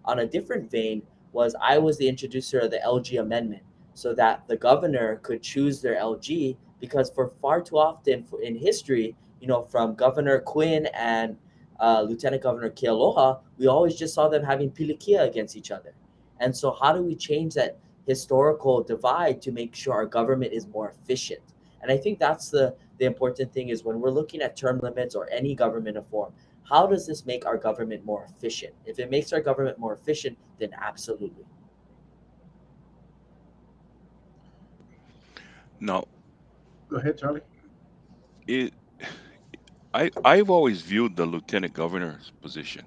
a different vein, was I was the introducer of the LG amendment so that the governor could choose their LG, because for far too often in history, from Governor Quinn and Lieutenant Governor Kealoha, we always just saw them having pilikia against each other. And so, how do we change that historical divide to make sure our government is more efficient? And I think that's the important thing is when we're looking at term limits or any government reform, how does this make our government more efficient? If it makes our government more efficient, then absolutely. Now, Go ahead, Charlie. it I've always viewed the lieutenant governor's position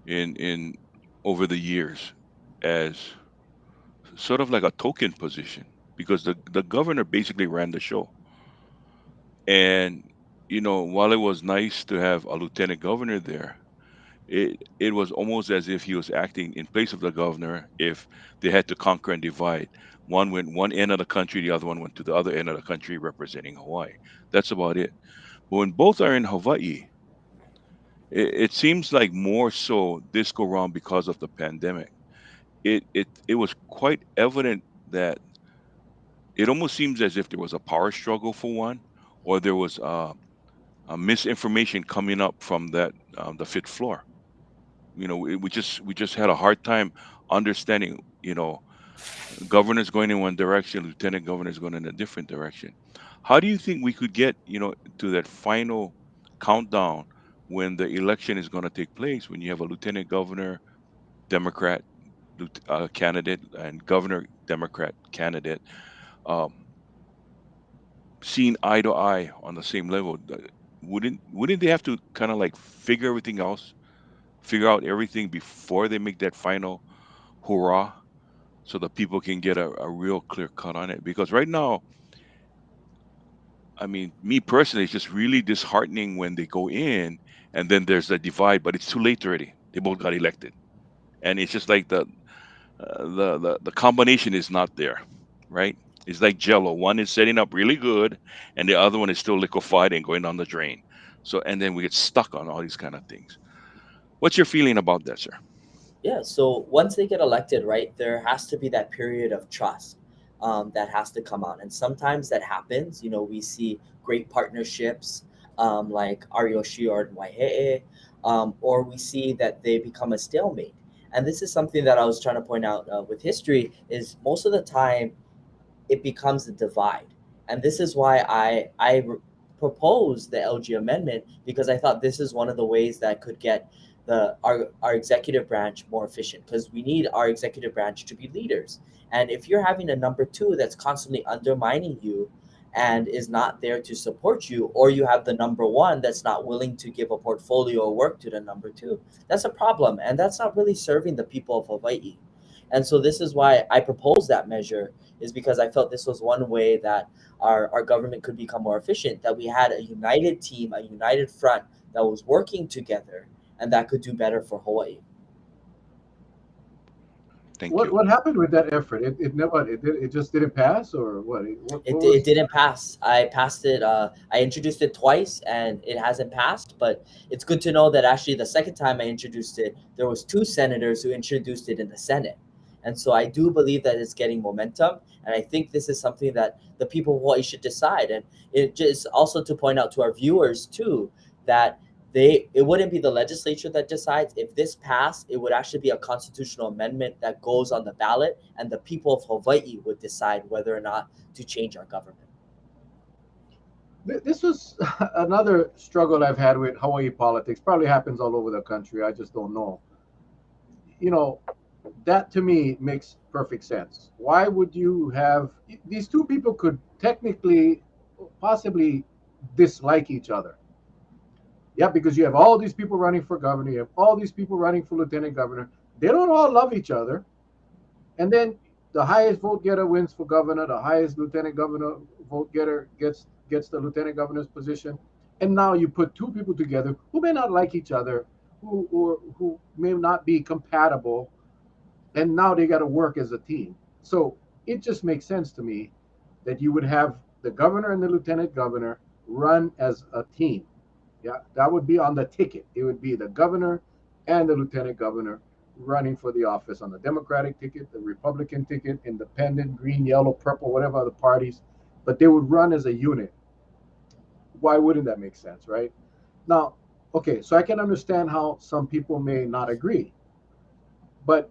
in over the years as sort of like a token position, because the governor basically ran the show. And while it was nice to have a lieutenant governor there, it was almost as if he was acting in place of the governor if they had to conquer and divide. One went one end of the country, the other one went to the other end of the country representing Hawaii. That's about it. But when both are in Hawaii, it seems like more so this go round because of the pandemic. It was quite evident that it almost seems as if there was a power struggle for one, or there was misinformation coming up from that the fifth floor. We just had a hard time understanding. Governors going in one direction, lieutenant governors going in a different direction. How do you think we could get to that final countdown when the election is going to take place? When you have a lieutenant governor Democrat candidate and governor Democrat candidate, um, seen eye to eye on the same level, wouldn't they have to kind of like figure out everything before they make that final hurrah, so that people can get a real clear cut on it? Because right now, I mean, me personally, it's just really disheartening when they go in and then there's a divide, but it's too late already. They both got elected, and it's just like the combination is not there, right? It's like Jello. One is setting up really good, and the other one is still liquefied and going down the drain. So, and then we get stuck on all these kind of things. What's your feeling about that, sir? Yeah, so once they get elected, right, there has to be that period of trust that has to come out. And sometimes that happens. We see great partnerships like Arioshi or Waihe'e, or we see that they become a stalemate. And this is something that I was trying to point out with history is most of the time it becomes a divide. And this is why proposed the LG amendment because I thought this is one of the ways that could get our executive branch more efficient, because we need our executive branch to be leaders. And if you're having a number two that's constantly undermining you and is not there to support you, or you have the number one that's not willing to give a portfolio of work to the number two, that's a problem. And that's not really serving the people of Hawaii. And so this is why I proposed that measure, is because I felt this was one way that our government could become more efficient, that we had a united team, a united front that was working together and that could do better for Hawaii. Thank you. What happened with that effort? It never it just didn't pass, or what? What It was? didn't pass. I passed it. I introduced it twice, and it hasn't passed. But it's good to know that actually the second time I introduced it, there was two senators who introduced it in the Senate, and so I do believe that it's getting momentum. And I think this is something that the people of Hawaii should decide. And it just also to point out to our viewers too that it wouldn't be the legislature that decides. If this passed, it would actually be a constitutional amendment that goes on the ballot, and the people of Hawaii would decide whether or not to change our government. This was another struggle I've had with Hawaii politics. Probably happens all over the country. I just don't know. You know, that to me makes perfect sense. Why would you have these two people could technically, possibly dislike each other? Yeah, because you have all these people running for governor, you have all these people running for lieutenant governor. They don't all love each other. And then the highest vote getter wins for governor, the highest lieutenant governor vote getter gets the lieutenant governor's position. And now you put two people together who may not like each other, who may not be compatible, and now they got to work as a team. So it just makes sense to me that you would have the governor and the lieutenant governor run as a team. Yeah, that would be on the ticket. It would be the governor and the lieutenant governor running for the office on the Democratic ticket, the Republican ticket, independent, green, yellow, purple, whatever other parties, but they would run as a unit. Why wouldn't that make sense, right? Now, okay, so I can understand how some people may not agree, but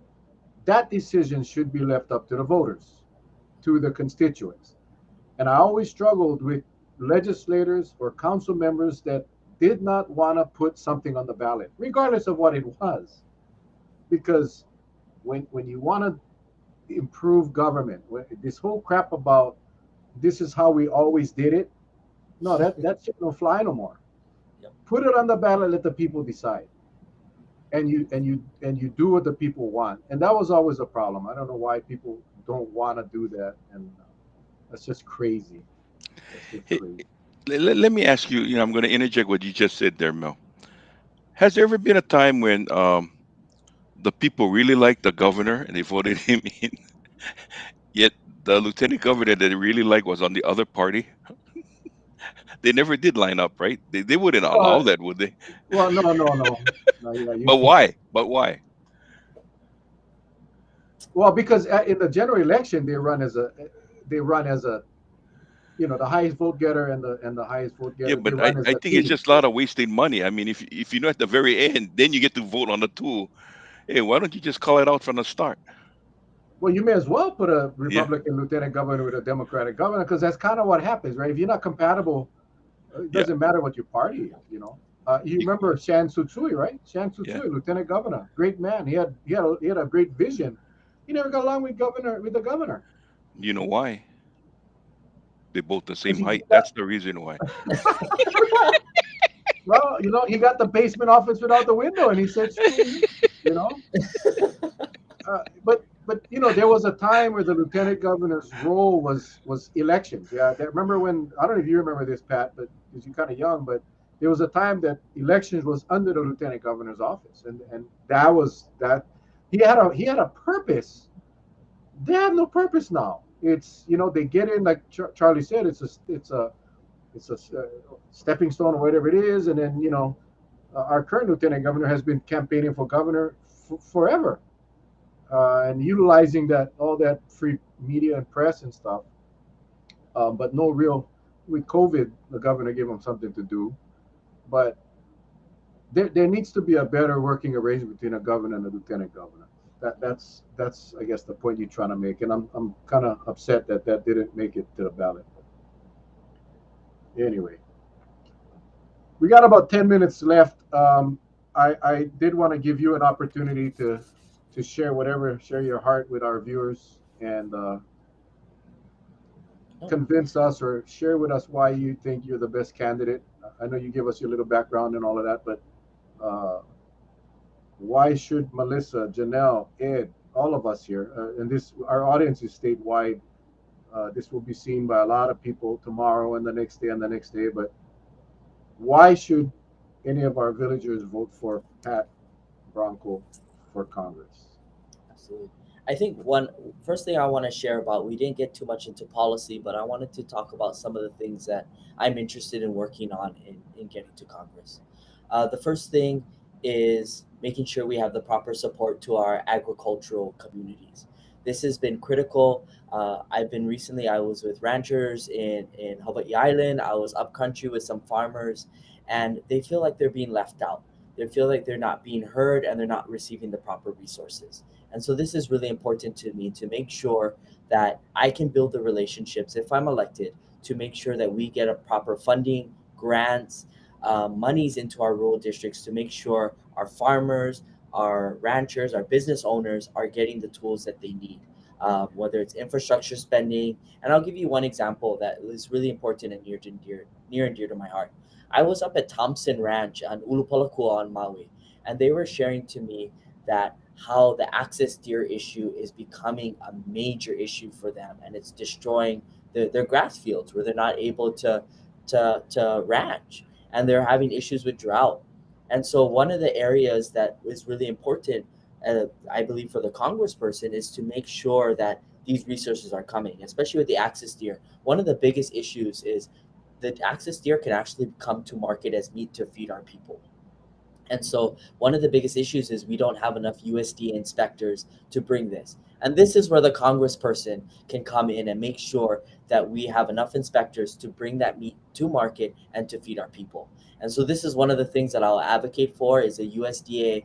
that decision should be left up to the voters, to the constituents. And I always struggled with legislators or council members that did not want to put something on the ballot, regardless of what it was. Because when you want to improve government, this whole crap about this is how we always did it, no, that shit don't fly no more. Yep. Put it on the ballot, let the people decide. And you do what the people want. And that was always a problem. I don't know why people don't want to do that. And that's just crazy. That's just Hey, crazy. let me ask you. I'm going to interject what you just said there, Mel. Has there ever been a time when the people really liked the governor and they voted him in, yet the lieutenant governor that they really liked was on the other party? They never did line up, right? They wouldn't Uh, allow that, would they? well, no. Yeah, you. But why? But why? Well, because in the general election they run as a the highest vote getter and the highest vote Yeah, getter, they but run as I a think it's team. just a lot of wasting money. I mean, if you know at the very end, then you get to vote on the tool. Hey, why don't you just call it out from the start? Well, you may as well put a Yeah, Republican lieutenant governor with a Democratic governor, because that's kind of what happens, right? If you're not compatible, it yeah, doesn't matter what your party is. You you- remember Shan Tzutsui, right? Shan yeah. Tzutsui, lieutenant governor, great man. He had a great vision. He never got along with the governor You know why? They both the because same he height. got That's the reason why. well, he got the basement office without the window, and he said, "Screw you," you know. But there was a time where the lieutenant governor's role was elections. Yeah, remember when, I don't know if you remember this, Pat, but because you're kind of young, but there was a time that elections was under the lieutenant governor's office, and that was that. He had a purpose. They have no purpose now. It's they get in, like Charlie said, it's a stepping stone or whatever it is, and then our current lieutenant governor has been campaigning for governor forever, and utilizing all that free media and press and stuff. But no real, with COVID, the governor gave him something to do. But there needs to be a better working arrangement between a governor and a lieutenant governor. That's I guess the point you're trying to make, and I'm kind of upset that didn't make it to the ballot. Anyway, We got about 10 minutes left. I did want to give you an opportunity to share whatever, share your heart with our viewers and No, convince us or share with us why you think you're the best candidate. I know you give us your little background and all of that, but uh, why should Melissa, Janelle, Ed, all of us here, and this our audience is statewide. This will be seen by a lot of people tomorrow and the next day and the next day. But why should any of our villagers vote for Pat Branco for Congress? absolutely. I think one first thing I want to share about, we didn't get too much into policy, but I wanted to talk about some of the things that I'm interested in working on in getting to Congress. The first thing is making sure we have the proper support to our agricultural communities. This has been critical. I was with ranchers in Hawaii Island. I was up country with some farmers, and they feel like they're being left out. They feel like they're not being heard and they're not receiving the proper resources. And so this is really important to me to make sure that I can build the relationships if I'm elected to make sure that we get a proper funding, grants, monies into our rural districts to make sure our farmers, our ranchers, our business owners are getting the tools that they need. Whether it's infrastructure spending, and I'll give you one example that is really important and near and dear to my heart. I was up at Thompson Ranch on Ulupalakua on Maui, and they were sharing to me that how the access deer issue is becoming a major issue for them, and it's destroying their grass fields where they're not able to ranch, and they're having issues with drought. And so one of the areas that is really important, I believe, for the congressperson is to make sure that these resources are coming, especially with the access deer. One of the biggest issues is the access deer can actually come to market as meat to feed our people. And so one of the biggest issues is we don't have enough USDA inspectors to bring this. And this is where the congressperson can come in and make sure that we have enough inspectors to bring that meat to market and to feed our people. And so this is one of the things that I'll advocate for is a USDA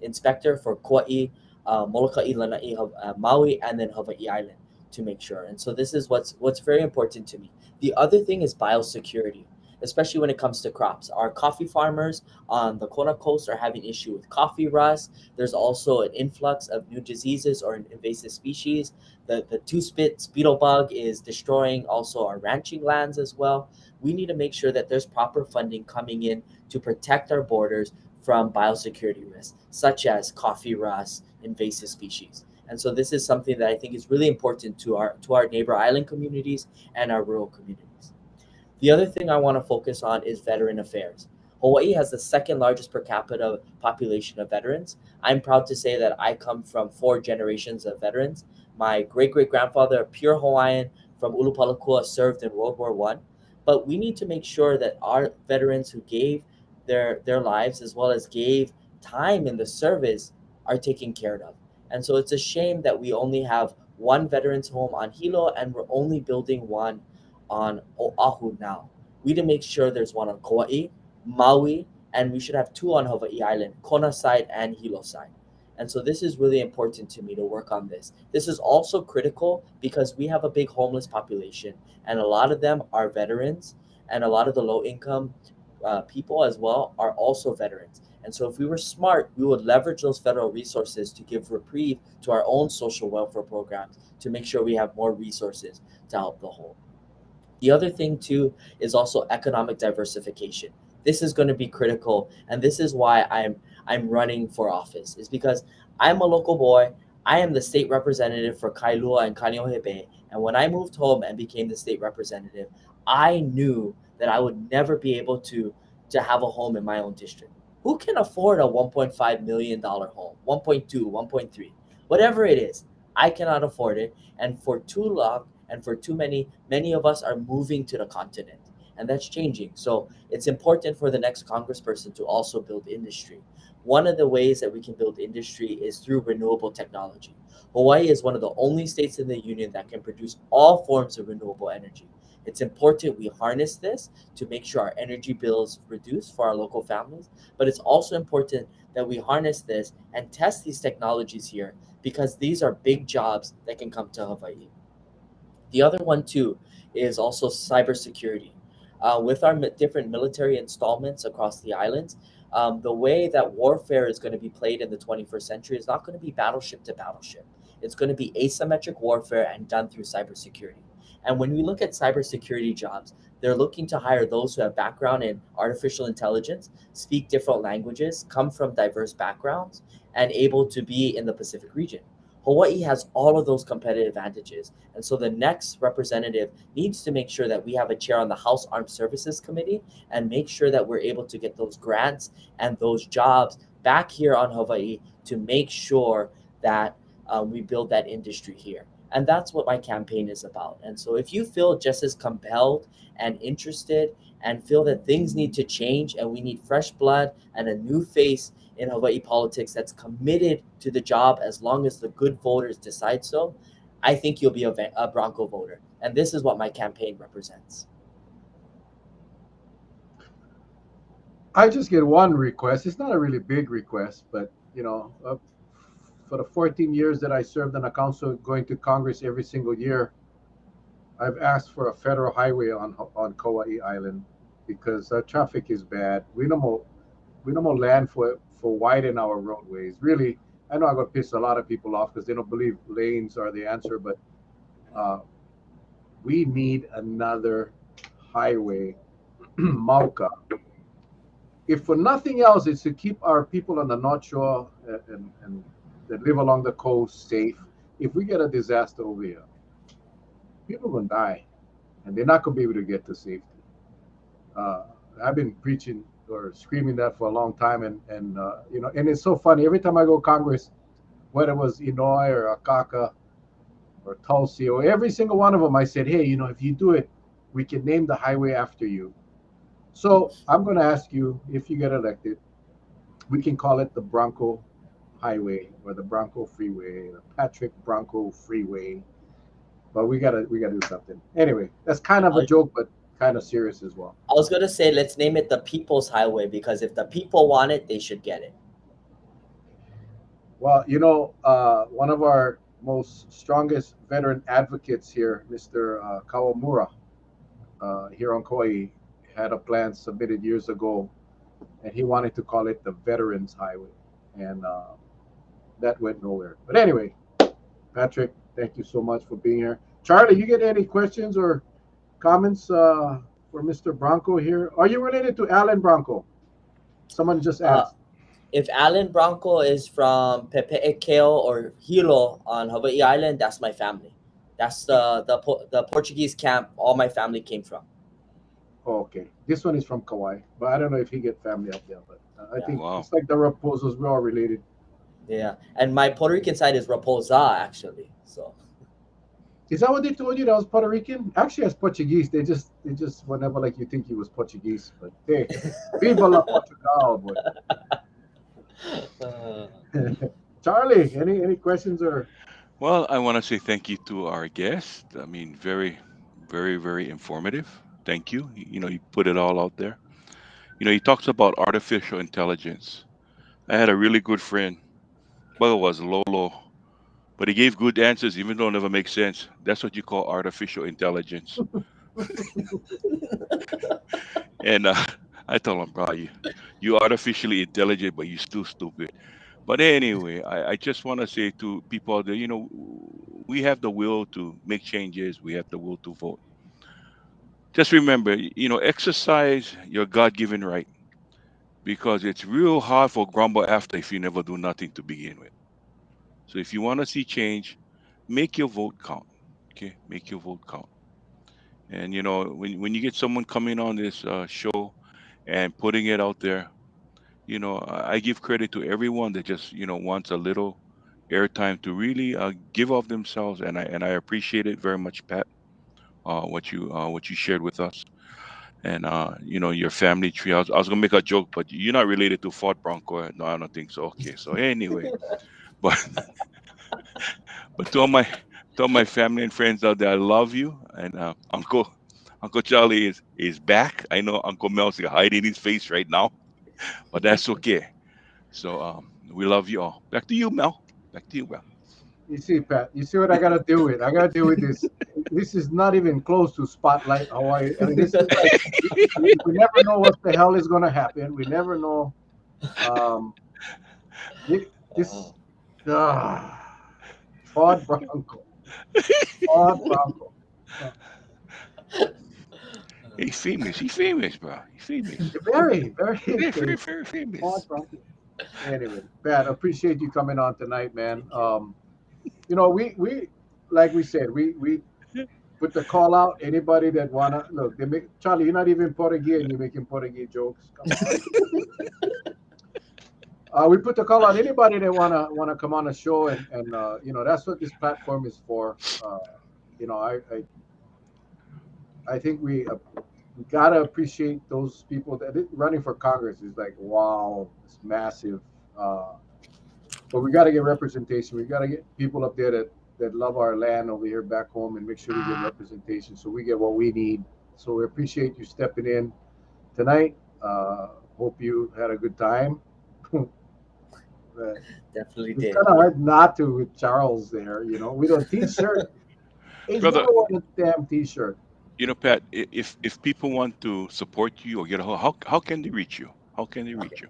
inspector for Kauai, Molokai, Lanai, Maui, and then Hawaii Island to make sure. And so this is what's very important to me. The other thing is biosecurity, especially when it comes to crops. Our coffee farmers on the Kona coast are having issue with coffee rust. There's also an influx of new diseases or invasive species. The two-spit beetle bug is destroying also our ranching lands as well. We need to make sure that there's proper funding coming in to protect our borders from biosecurity risks, such as coffee rust, invasive species. And so this is something that I think is really important to our neighbor island communities and our rural communities. The other thing I want to focus on is veteran affairs. Hawaii has the second largest per capita population of veterans. I'm proud to say that I come from four generations of veterans. My great great grandfather, a pure Hawaiian from Ulupalakua, served in World War One. But we need to make sure that our veterans who gave their lives as well as gave time in the service are taken care of. And so it's a shame that we only have one veterans home on Hilo and we're only building one on Oahu now. We need to make sure there's one on Kauai, Maui, and we should have two on Hawaii Island, Kona side and Hilo side. And so this is really important to me to work on this. This is also critical because we have a big homeless population, and a lot of them are veterans, and a lot of the low income people as well are also veterans. And so if we were smart, we would leverage those federal resources to give reprieve to our own social welfare programs to make sure we have more resources to help the whole. The other thing too is also economic diversification. This is going to be critical, and this is why I'm running for office. Is because I'm a local boy. I am the state representative for Kailua and Kaneohe Bay, and when I moved home and became the state representative, I knew that I would never be able to have a home in my own district. Who can afford a $1.5 million home? 1.2, 1.3, whatever it is. I cannot afford it, and for too long and for too many of us are moving to the continent, and that's changing. So it's important for the next congressperson to also build industry. One of the ways that we can build industry is through renewable technology. Hawaii is one of the only states in the union that can produce all forms of renewable energy. It's important we harness this to make sure our energy bills reduce for our local families, but it's also important that we harness this and test these technologies here because these are big jobs that can come to Hawaii. The other one too is also cybersecurity. with our different military installments across the islands. The way that warfare is going to be played in the 21st century is not going to be battleship to battleship. It's going to be asymmetric warfare and done through cybersecurity. And when we look at cybersecurity jobs, they're looking to hire those who have background in artificial intelligence, speak different languages, come from diverse backgrounds, and able to be in the Pacific region. Hawaii has all of those competitive advantages. And so the next representative needs to make sure that we have a chair on the House Armed Services Committee and make sure that we're able to get those grants and those jobs back here on Hawaii to make sure that we build that industry here. And that's what my campaign is about. And so if you feel just as compelled and interested and feel that things need to change and we need fresh blood and a new face in Hawaii politics that's committed to the job as long as the good voters decide so, I think you'll be a Bronco voter. And this is what my campaign represents. I just get one request. It's not a really big request, but for the 14 years that I served on the council, going to Congress every single year, I've asked for a federal highway on Kauai Island because traffic is bad. We no more land for widen our roadways. Really, I know I'm gonna piss a lot of people off because they don't believe lanes are the answer, but uh, we need another highway, Mauka. If for nothing else, it's to keep our people on the North Shore and that live along the coast safe. If we get a disaster over here, people are gonna die, and they're not gonna be able to get to safety. Uh, I've been preaching or screaming that for a long time, and it's so funny. Every time I go to Congress, whether it was Inouye or Akaka or Tulsi or every single one of them, I said, hey, if you do it, we can name the highway after you. So I'm going to ask you, if you get elected, we can call it the Bronco Highway or the Bronco Freeway, the Patrick Bronco Freeway. But we gotta do something. Anyway, that's kind of a joke, but kind of serious as well. I was going to say, let's name it the People's Highway because if the people want it, they should get it. Well, one of our most strongest veteran advocates here, Mr. Kawamura, here on Kauai, had a plan submitted years ago, and he wanted to call it the Veterans Highway, and that went nowhere. But anyway, Patrick, thank you so much for being here. Charlie, you get any questions or comments for Mr. Branco here? Are you related to Alan Branco? Someone just Uh, asked. if Alan Bronco is from Pepe'ekeo or Hilo on Hawaii Island, that's my family. That's the Portuguese camp all my family came from. Oh, okay. This one is from Kauai, but I don't know if he get family up there. But I Yeah. think Wow. it's like the Raposos. We're all related. Yeah. And my Puerto Rican side is Raposa, actually. So, Is that what they told you? That was Puerto Rican? Actually, it's Portuguese. They just whenever like you think he was Portuguese, but hey, viva la Portugal, uh, boy. Charlie, any questions or? Well, I want to say thank you to our guest. I mean, very, very, very informative. Thank you. You put it all out there. He talks about artificial intelligence. I had a really good friend. Well, it was Lolo, but he gave good answers, even though it never makes sense. That's what you call artificial intelligence. And I told him, bro, you artificially intelligent, but you still stupid. But anyway, I just want to say to people out there, we have the will to make changes. We have the will to vote. Just remember, exercise your God-given right because it's real hard for grumble after if you never do nothing to begin with. So if you want to see change, make your vote count. Okay, make your vote count. And when you get someone coming on this show and putting it out there, I give credit to everyone that just wants a little airtime to really give of themselves, and I appreciate it very much, Pat. What you shared with us, and your family tree. I was gonna make a joke, but you're not related to Fort Bronco. No, I don't think so. Okay, so anyway, but but to all my family and friends out there, I love you, and Uncle Charlie is back. I know Uncle Mel's hiding his face right now, but that's okay. So we love you all. Back to you, Mel. Back to you, Mel. You see, Pat, you see what I gotta deal with? I gotta deal with this. This is not even close to Spotlight Hawaii. I mean, this is like we never know what the hell is gonna happen. We never know. Um, this Ford Bronco, Ford Bronco. Uh, He's famous. He's famous, bro. He's famous. very, very Very, famous. very, very Ford famous. Bronco. Anyway, Pat, appreciate you coming on tonight, man. Thank you. We like we said, we put the call out. Anybody that wanna look, they make Charlie. You're not even Portuguese, and you're making Portuguese jokes. Come on. We put the call out. Anybody that wanna come on the show, and that's what this platform is for. You know, I think we gotta appreciate those people that running for Congress is like wow, it's massive. Uh, but we gotta get representation. We gotta get people up there that love our land over here back home and make sure we get representation so we get what we need. So we appreciate you stepping in tonight. Hope you had a good time. Definitely It's did. kind of hard not to with Charles there. We don't T-shirt. He's Brother, never worn a damn T-shirt. Pat, if people want to support you or get a hold, how can they reach you? How can they reach you?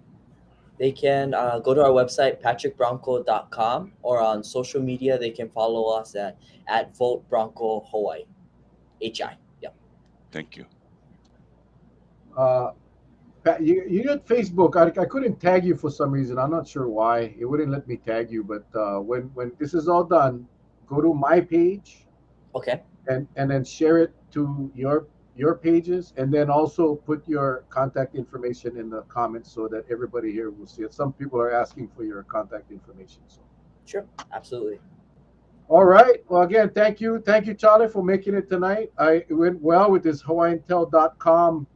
They can go to our website, patrickbronco.com, or on social media, they can follow us at Vote Bronco Hawaii. HI. Yeah. Thank you. Uh, Pat, you got Facebook. I couldn't tag you for some reason. I'm not sure why. It wouldn't let me tag you. But when this is all done, go to my page Okay. and then share it to your pages, and then also put your contact information in the comments so that everybody here will see it. Some people are asking for your contact information. So, Sure. Absolutely. all right. Well, again, thank you, Charlie, for making it tonight. It went well with this HawaiianTel.com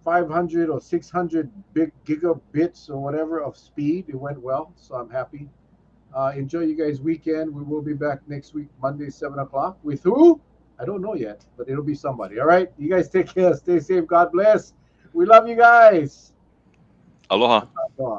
500 or 600 big gigabits or whatever of speed. It went well, so I'm happy. Enjoy you guys' weekend. We will be back next week, Monday, 7 o'clock. With who? I don't know yet, but it'll be somebody. All right. You guys take care. Stay safe. God bless. We love you guys. Aloha.